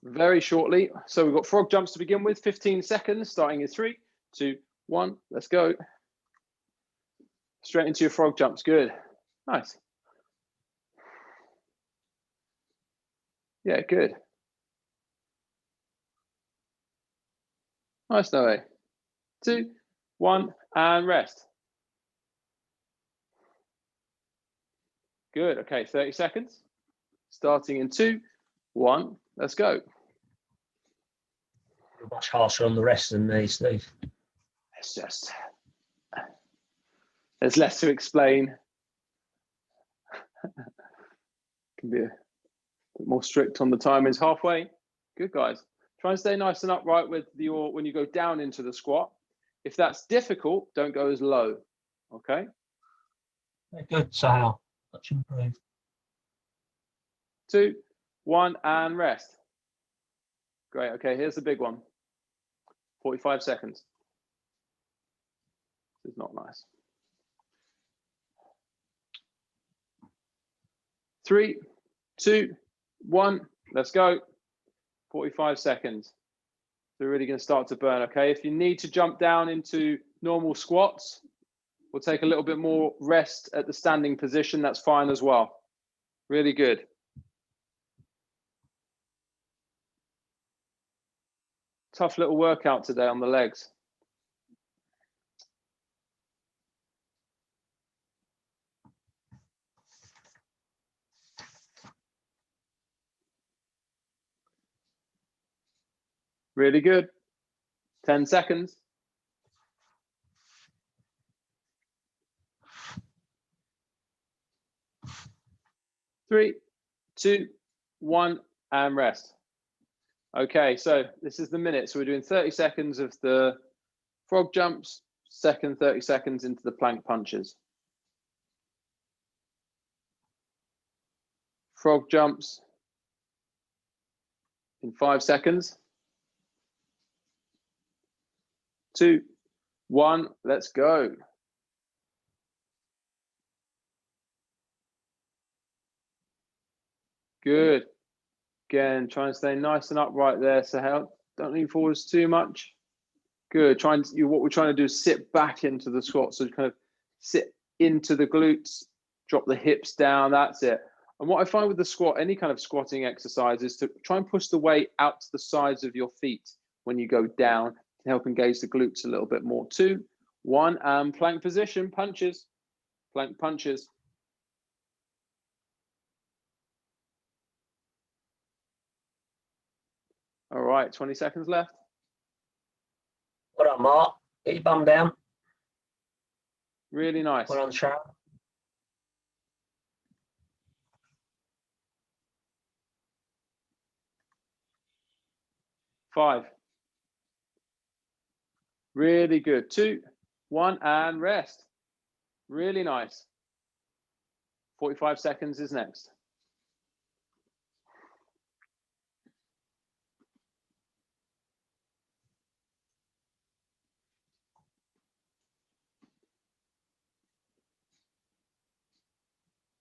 Speaker 1: very shortly. So we've got frog jumps to begin with, 15 seconds, starting in 3, 2, 1, let's go. Straight into your frog jumps, good, nice. Yeah, good. Nice, Noe. 2, 1, and rest. Good, okay, 30 seconds. Starting in 2, 1, let's go.
Speaker 5: You're much harsher on the rest than me, Steve.
Speaker 1: It's just, there's less to explain. Can be a bit more strict on the timings. Halfway, good guys. Try and stay nice and upright with your, when you go down into the squat. If that's difficult, don't go as low, okay?
Speaker 5: Very good, Sal. Much improved.
Speaker 1: 2, 1, and rest. Great, okay, here's the big one. 45 seconds. This is not nice. 3, 2, 1, let's go. 45 seconds. So we're really going to start to burn, okay? If you need to jump down into normal squats, we'll take a little bit more rest at the standing position. That's fine as well. Really good. Tough little workout today on the legs. Really good. 10 seconds. 3, 2, 1, and rest. Okay, so this is the minute. So we're doing 30 seconds of the frog jumps, second 30 seconds into the plank punches. Frog jumps in 5 seconds. 2, 1, let's go. Good. Again, try and stay nice and upright there, Sahel. Don't lean forwards too much. Good. What we're trying to do is sit back into the squat. So kind of sit into the glutes, drop the hips down. That's it. And what I find with the squat, any kind of squatting exercise, is to try and push the weight out to the sides of your feet when you go down to help engage the glutes a little bit more. 2, 1, and plank position, punches, plank punches. All right, 20 seconds left.
Speaker 5: Well done, Mark. Get your bum down.
Speaker 1: Really nice.
Speaker 5: Well done, Sharon.
Speaker 1: 5. Really good. 2, 1, and rest. Really nice. 45 seconds is next.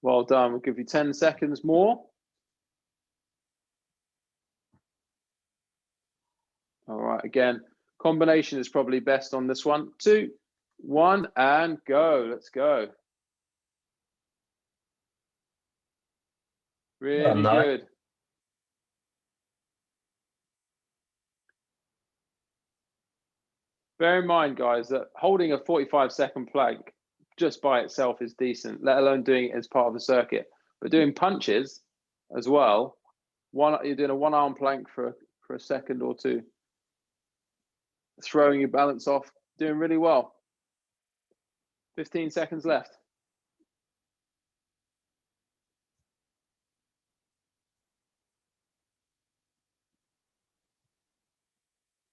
Speaker 1: Well done. We'll give you 10 seconds more. All right, again, combination is probably best on this one. 2, 1, and go. Let's go. Really
Speaker 5: no.
Speaker 1: good. Bear in mind, guys, that holding a 45-second plank just by itself is decent, let alone doing it as part of a circuit. But doing punches as well, you're doing a one-arm plank for a second or two, throwing your balance off, doing really well. 15 seconds left.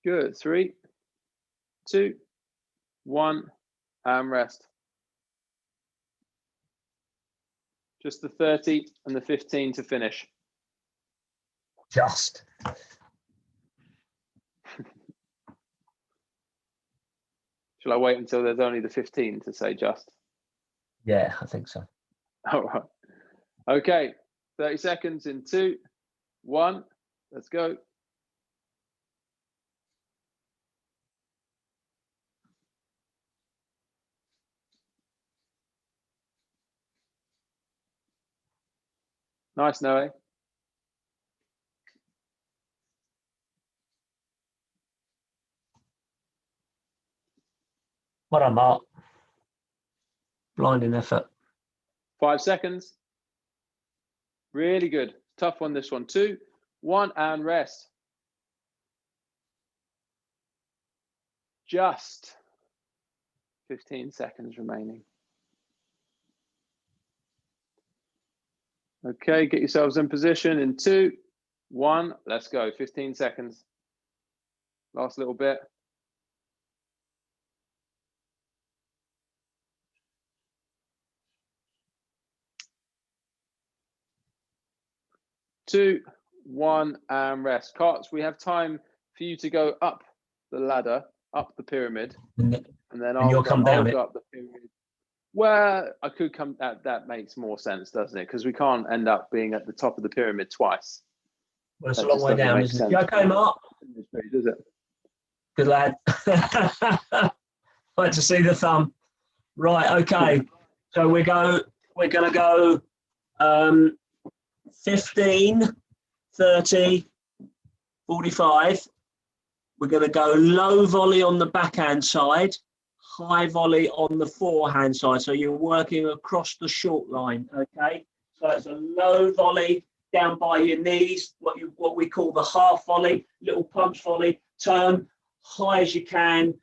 Speaker 1: Good. 3, 2, 1, and rest. Just the 30 and the 15 to finish.
Speaker 5: Just.
Speaker 1: Shall I wait until there's only the 15 to say just?
Speaker 5: Yeah, I think so.
Speaker 1: All right. Okay. 30 seconds in 2, 1. Let's go. Nice, Noe.
Speaker 5: What a mark. Blinding effort.
Speaker 1: 5 seconds. Really good. Tough one, this one. 2, 1, and rest. Just 15 seconds remaining. Okay, get yourselves in position in 2, 1. Let's go. 15 seconds. Last little bit. Two, 1, and rest. Carts, we have time for you to go up the ladder, up the pyramid, and then
Speaker 5: you'll come down
Speaker 1: I'll
Speaker 5: it.
Speaker 1: go up the pyramid. Well, I could come. That makes more sense, doesn't it? Because we can't end up being at the top of the pyramid twice.
Speaker 5: Well, it's
Speaker 1: That
Speaker 5: a long
Speaker 1: just
Speaker 5: way
Speaker 1: doesn't
Speaker 5: down,
Speaker 1: make
Speaker 5: isn't it?
Speaker 1: sense.
Speaker 5: You okay, Mark?
Speaker 1: Does it?
Speaker 5: Good lad. Like to see the thumb. Right, okay. So we're gonna go 15, 30, 45. We're going to go low volley on the backhand side, high volley on the forehand side. So you're working across the short line, okay? So it's a low volley down by your knees, what we call the half volley, little punch volley, turn high as you can.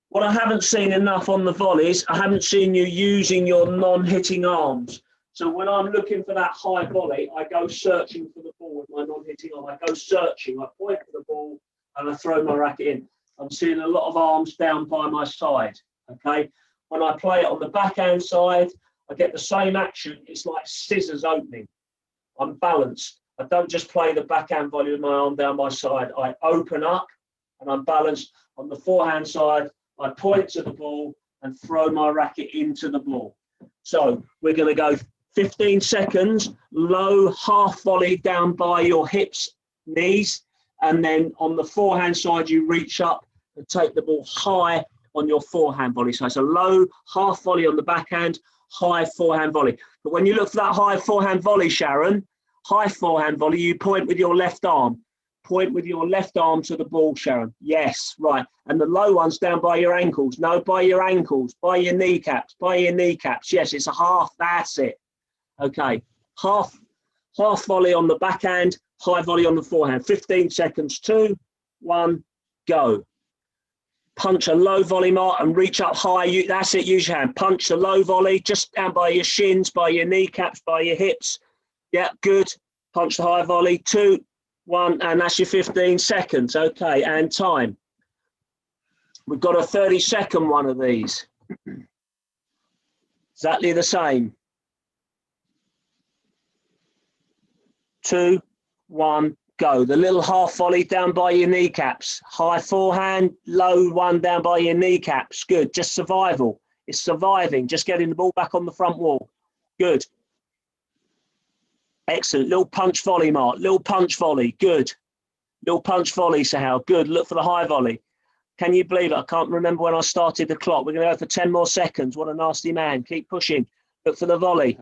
Speaker 5: What I haven't seen enough on the volleys, I haven't seen you using your non-hitting arms. So when I'm looking for that high volley, I go searching for the ball with my non-hitting arm. I go searching, I point for the ball and I throw my racket in. I'm seeing a lot of arms down by my side, okay? When I play it on the backhand side, I get the same action. It's like scissors opening. I'm balanced. I don't just play the backhand volley with my arm down my side. I open up and I'm balanced. On the forehand side, I point to the ball and throw my racket into the ball. So we're going to go 15 seconds, low half volley down by your hips, knees, and then on the forehand side, you reach up and take the ball high on your forehand volley. So it's a low half volley on the backhand, high forehand volley. But when you look for that high forehand volley, Sharon, high forehand volley, you point with your left arm. Point with your left arm to the ball, Sharon. Yes, right. And the low one's down by your ankles. No, by your ankles, by your kneecaps, by your kneecaps. Yes, it's a half. That's it. Okay. Half volley on the backhand, high volley on the forehand. 15 seconds. 2, 1, go. Punch a low volley, Mark, and reach up high. That's it. Use your hand. Punch the low volley just down by your shins, by your kneecaps, by your hips. Yeah, good. Punch the high volley. 2, 1, and that's your 15 seconds. Okay, and time. We've got a 30-second one of these. Exactly the same. 2, 1, go. The little half volley down by your kneecaps. High forehand, low one down by your kneecaps. Good. Just survival. It's surviving. Just getting the ball back on the front wall. Good. Excellent. Little punch volley, Mark. Little punch volley. Good. Little punch volley, Sahel. Good. Look for the high volley. Can you believe it? I can't remember when I started the clock. We're going to go for 10 more seconds. What a nasty man. Keep pushing. Look for the volley.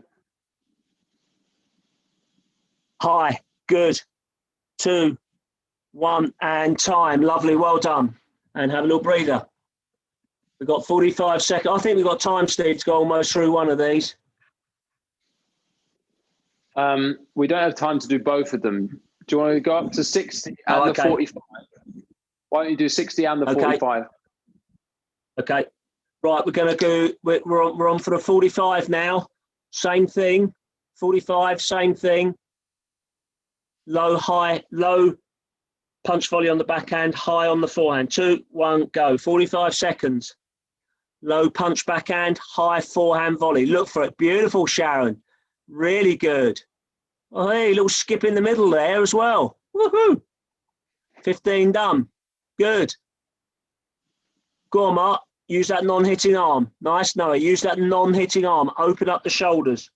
Speaker 5: High. Good. 2, 1, and time. Lovely. Well done. And have a little breather. We've got 45 seconds. I think we've got time, Steve, to go almost through one of these.
Speaker 1: We don't have time to do both of them. Do you want to go up to 60 and
Speaker 5: okay.
Speaker 1: the 45? Why don't you do 60 and the
Speaker 5: Okay.
Speaker 1: 45?
Speaker 5: Okay. Right, we're going to go, we're on for the 45 now. Same thing. 45, same thing. Low, high, low punch volley on the backhand, high on the forehand. 2, 1, go. 45 seconds. Low punch backhand, high forehand volley. Look for it. Beautiful, Sharon. Really good. Oh, hey, little skip in the middle there as well. Woohoo! 15 done. Good. Go on, Mark. Use that non-hitting arm. Nice, Noah. Use that non-hitting arm. Open up the shoulders.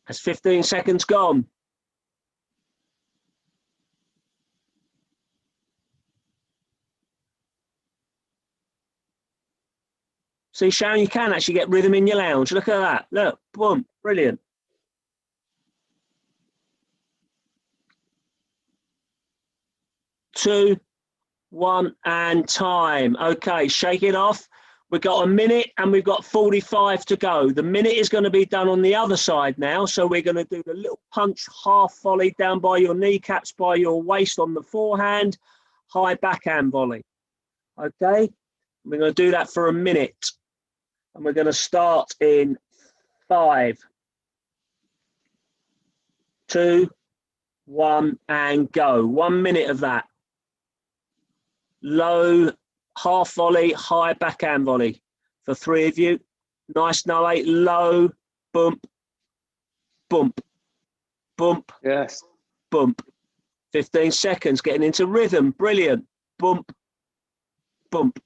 Speaker 5: That's 15 seconds gone. See, Sharon, you can actually get rhythm in your lounge. Look at that. Look, boom, brilliant. Two, 1, and time. Okay, shake it off. We've got a minute and we've got 45 to go. The minute is going to be done on the other side now. So we're going to do the little punch half volley down by your kneecaps, by your waist on the forehand, high backhand volley. Okay, we're going to do that for a minute. And we're going to start in 5, 2, 1, and go. 1 minute of that. Low half volley, high backhand volley for 3 of you. Nice, no 8, low, bump, bump, bump,
Speaker 1: Yes.
Speaker 5: bump. 15 seconds, getting into rhythm. Brilliant. Bump, bump.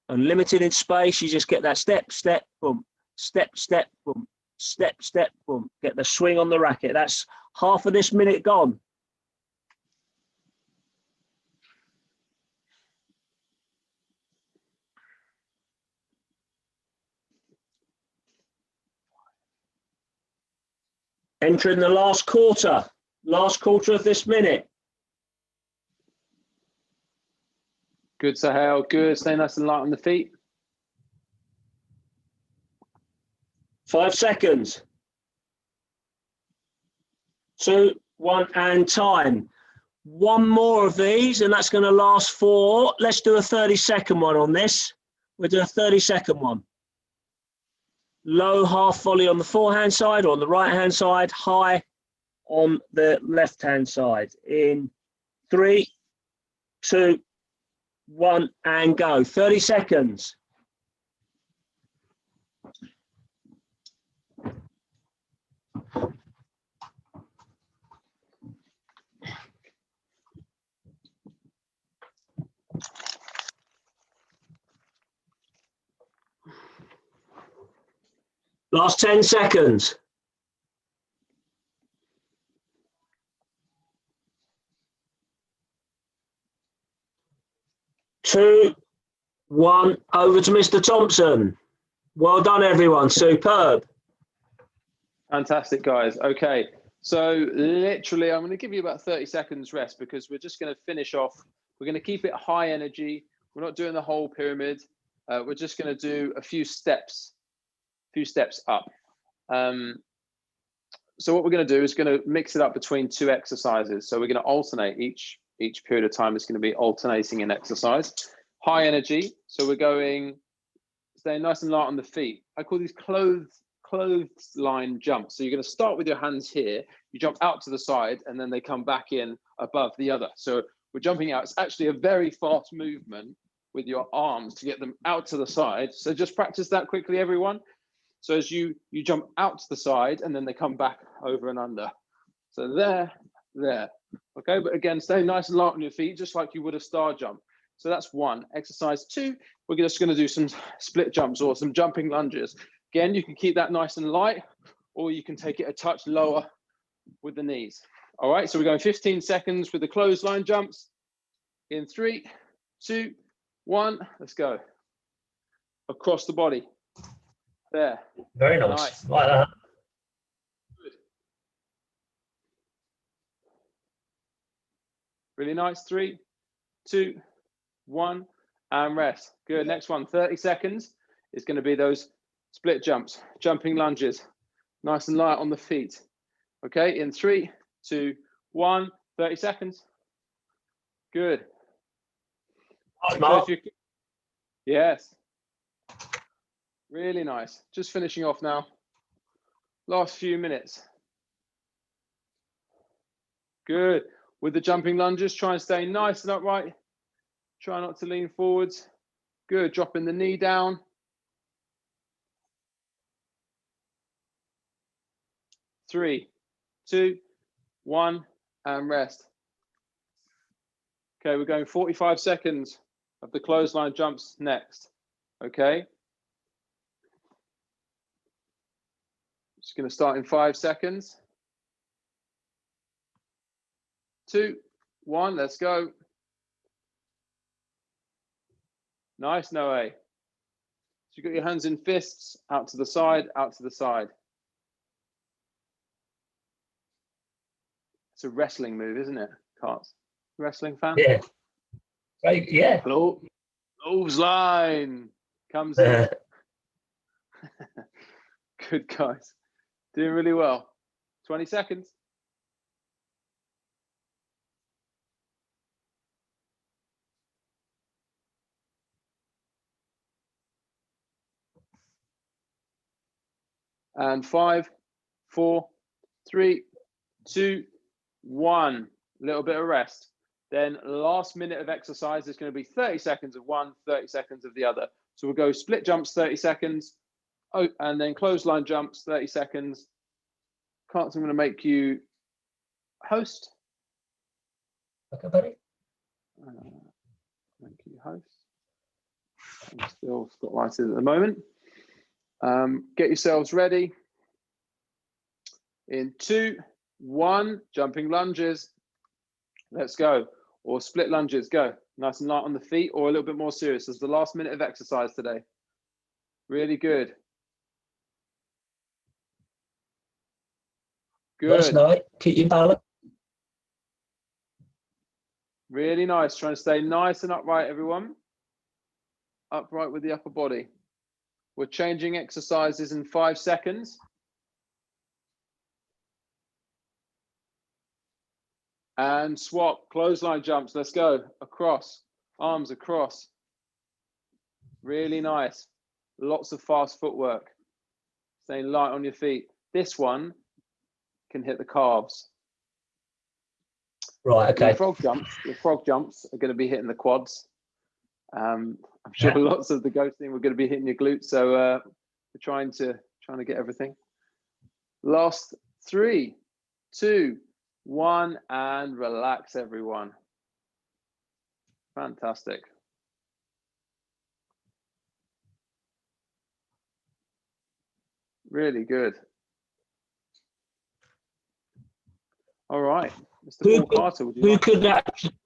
Speaker 5: Unlimited in space, you just get that step, step, bump, step, step, bump, step, step, bump. Get the swing on the racket. That's half of this minute gone. Entering the last quarter of this minute.
Speaker 1: Good, Sahel. Good. Stay nice and light on the feet.
Speaker 5: 5 seconds. 2, 1, and time. One more of these, and that's going to last for, let's do a 30-second one on this. We'll do a 30-second one. Low half volley on the forehand side or on the right-hand side, high on the left-hand side. In 3, 2, 1, and go. 30 seconds. Last 10 seconds. 2, 1, over to Mr. Thompson. Well done, everyone. Superb.
Speaker 1: Fantastic, guys. Okay. So literally, I'm going to give you about 30 seconds rest because we're just going to finish off. We're going to keep it high energy. We're not doing the whole pyramid. We're just going to do a few steps up. So what we're going to do is going to mix it up between 2 exercises. So we're going to alternate each period of time. It's going to be alternating in exercise. High energy. So we're going, staying nice and light on the feet. I call these clothesline jumps. So you're going to start with your hands here. You jump out to the side, and then they come back in above the other. So we're jumping out. It's actually a very fast movement with your arms to get them out to the side. So just practice that quickly, everyone. So as you jump out to the side, and then they come back over and under. So there. Okay, but again, stay nice and light on your feet, just like you would a star jump. So that's 1. Exercise 2, we're just going to do some split jumps or some jumping lunges. Again, you can keep that nice and light, or you can take it a touch lower with the knees. All right, so we're going 15 seconds with the clothesline jumps. In 3, 2, 1, let's go. Across the body. There.
Speaker 3: Very nice.
Speaker 1: Nice.
Speaker 3: Like that.
Speaker 1: Good. Really nice. 3, 2, 1, and rest. Good. Next one, 30 seconds. Is going to be those split jumps, jumping lunges. Nice and light on the feet. Okay, in 3, 2, 1, 30 seconds. Good.
Speaker 5: Mark.
Speaker 1: Yes. Really nice. Just finishing off now. Last few minutes. Good. With the jumping lunges, try and stay nice and upright. Try not to lean forwards. Good. Dropping the knee down. 3, 2, 1, and rest. Okay, we're going 45 seconds of the clothesline jumps next. Okay. Just going to start in 5 seconds. 2, 1, let's go. Nice, Noe. So you've got your hands in fists, out to the side, out to the side. It's a wrestling move, isn't it, Carts? Wrestling fan?
Speaker 5: Yeah. Right, yeah.
Speaker 1: Clothesline comes in. Good, guys. Doing really well. 20 seconds. And 5, 4, 3, 2, 1. A little bit of rest. Then last minute of exercise is going to be 30 seconds of one, 30 seconds of the other. So we'll go split jumps, 30 seconds. Oh, and then clothesline jumps, 30 seconds. Carts, I'm going to make you host.
Speaker 5: Okay, buddy.
Speaker 1: Make you host. I'm still spotlighted at the moment. Get yourselves ready. In 2, 1, jumping lunges. Let's go. Or split lunges, go. Nice and light on the feet, or a little bit more serious. This is the last minute of exercise today. Really good. Good.
Speaker 5: Last night, keep your balance.
Speaker 1: Really nice. Trying to stay nice and upright, everyone. Upright with the upper body. We're changing exercises in 5 seconds. And swap, clothesline jumps. Let's go. Across, arms across. Really nice. Lots of fast footwork. Staying light on your feet. This one can hit the calves.
Speaker 5: Right, okay.
Speaker 1: The frog jumps are going to be hitting the quads. I'm sure lots of the ghosting we're going to be hitting your glutes. So we're trying to get everything. Last 3, 2, 1, and relax, everyone. Fantastic. Really good. All right, Mr. Paul Carter, would you like
Speaker 5: could actually?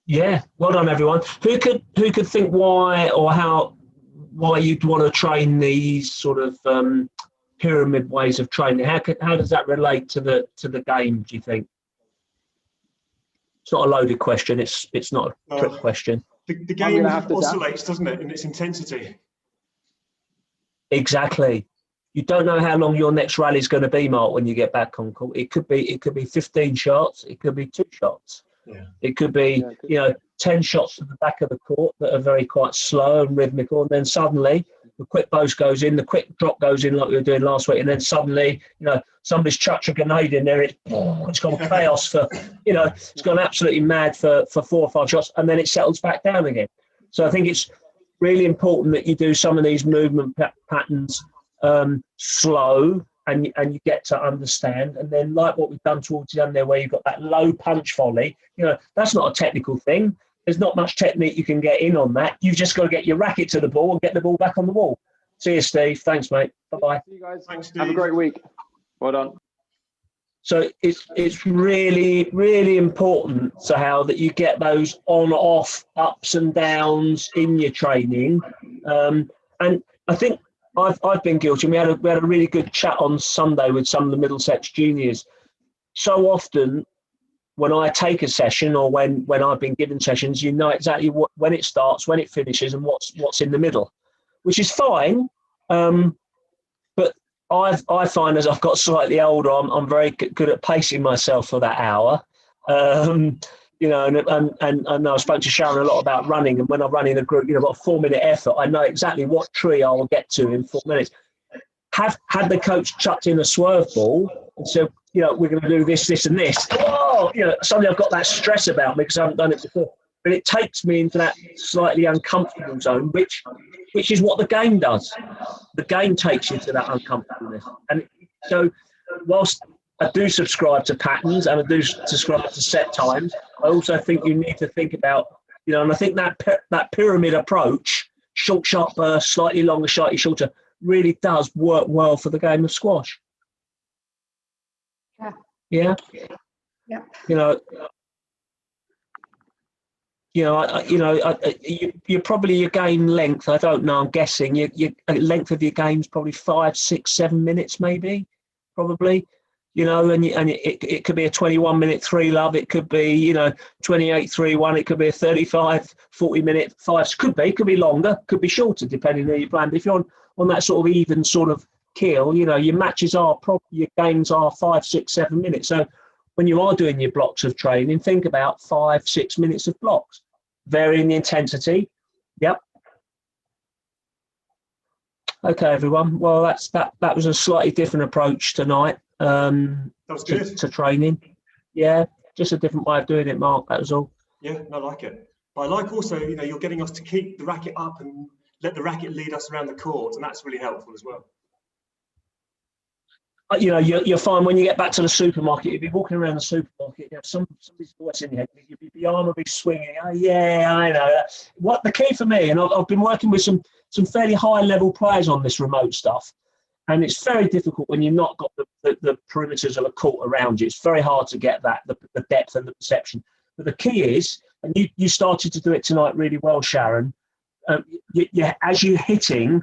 Speaker 5: Yeah, well done, everyone. Who could think why you'd want to train these sort of pyramid ways of training? How does that relate to the game? Do you think? It's not a loaded question. It's not a trick question.
Speaker 3: The game oscillates, doesn't it, in its intensity?
Speaker 5: Exactly. You don't know how long your next rally is going to be, Mark, when you get back on court. It could be 15 shots. It could be 2 shots.
Speaker 3: Yeah.
Speaker 5: It could be 10 shots to the back of the court that are very quite slow and rhythmical, and then suddenly the quick boast goes in, the quick drop goes in like we were doing last week, and then suddenly somebody's chucked a grenade in there. It's gone chaos for it's gone absolutely mad for 4 or 5 shots, and then it settles back down again. So I think it's really important that you do some of these movement patterns slow and you get to understand, and then like what we've done towards the end there where you've got that low punch volley, that's not a technical thing. There's not much technique you can get in on that. You've just got to get your racket to the ball and get the ball back on the wall. See you, Steve. Thanks, mate. Bye-bye.
Speaker 1: See you guys.
Speaker 3: Thanks, Steve.
Speaker 1: Have a great week. Well done.
Speaker 5: So it's really, really important somehow that you get those on-off ups and downs in your training. And I think I've been guilty. We had a really good chat on Sunday with some of the Middlesex juniors. So often when I take a session or when I've been given sessions, you know exactly when it starts, when it finishes, and what's in the middle, which is fine. But I find as I've got slightly older, I'm very good at pacing myself for that hour. You know, and I've spoken to Sharon a lot about running, and when I'm running a group, you know, got a 4-minute effort, I know exactly what tree I will get to in 4 minutes. Had the coach chucked in a swerve ball and said, you know, we're going to do this, this, and this. Oh, you know, suddenly I've got that stress about me because I haven't done it before. But it takes me into that slightly uncomfortable zone, which is what the game does. The game takes you to that uncomfortableness. And so whilst I do subscribe to patterns and I do subscribe to set times, I also think you need to think about, you know, and I think that pyramid approach, short, sharp burst, slightly longer, slightly shorter, really does work well for the game of squash. Yeah. You know, you're probably your game length. I don't know. I'm guessing your length of your game is probably 5, 6, 7 minutes, maybe, probably. You know, and it could be a 21-minute 3-love. It could be, you know, 28 3-1. It could be a 35, 40-minute 5. Could be longer. Could be shorter, depending on who you're playing. But if you're on that sort of even sort of keel, you know, your matches are your games are 5, 6, 7 minutes. So when you are doing your blocks of training, think about 5, 6 minutes of blocks, varying the intensity. Yep. Okay, everyone. Well, that was a slightly different approach tonight. That was good. To training. Yeah, just a different way of doing it, Mark. That was all.
Speaker 3: Yeah, I like it. But I like also, you know, you're getting us to keep the racket up and let the racket lead us around the court, and that's really helpful as well.
Speaker 5: You know, you'll find when you get back to the supermarket, you'll be walking around the supermarket, you have somebody's voice in your head, your arm will be swinging. Oh, yeah, I know. What the key for me, and I've been working with some fairly high-level players on this remote stuff, and it's very difficult when you've not got the perimeters of a court around you. It's very hard to get that, the depth and the perception. But the key is, and you started to do it tonight really well, Sharon, as you're hitting,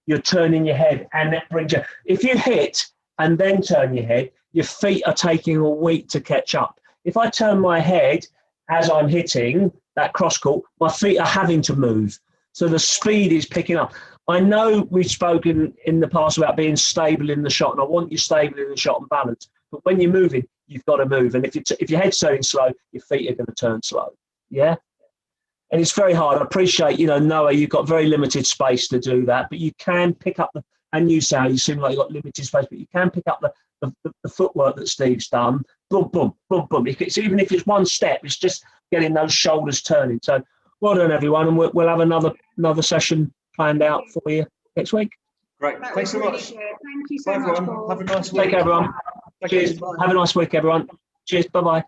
Speaker 5: you're turning your head, and that brings you. If you hit and then turn your head, your feet are taking a week to catch up. If I turn my head as I'm hitting that cross court, my feet are having to move. So the speed is picking up. I know we've spoken in the past about being stable in the shot, and I want you stable in the shot and balanced. But when you're moving, you've got to move. And if your head's turning slow, your feet are going to turn slow. Yeah? And it's very hard. I appreciate, you know, Noah, you've got very limited space to do that, but you can pick up and you say you seem like you've got limited space, but you can pick up the footwork that Steve's done. Boom, boom, boom, boom. Even if it's one step, it's just getting those shoulders turning. So well done, everyone, and we'll have another session planned out for you next week.
Speaker 3: Great. Thanks so much.
Speaker 4: Thank you so much, Paul.
Speaker 3: Have a nice week.
Speaker 5: Take care, everyone. Cheers. Have a nice week, everyone. Cheers. Bye-bye.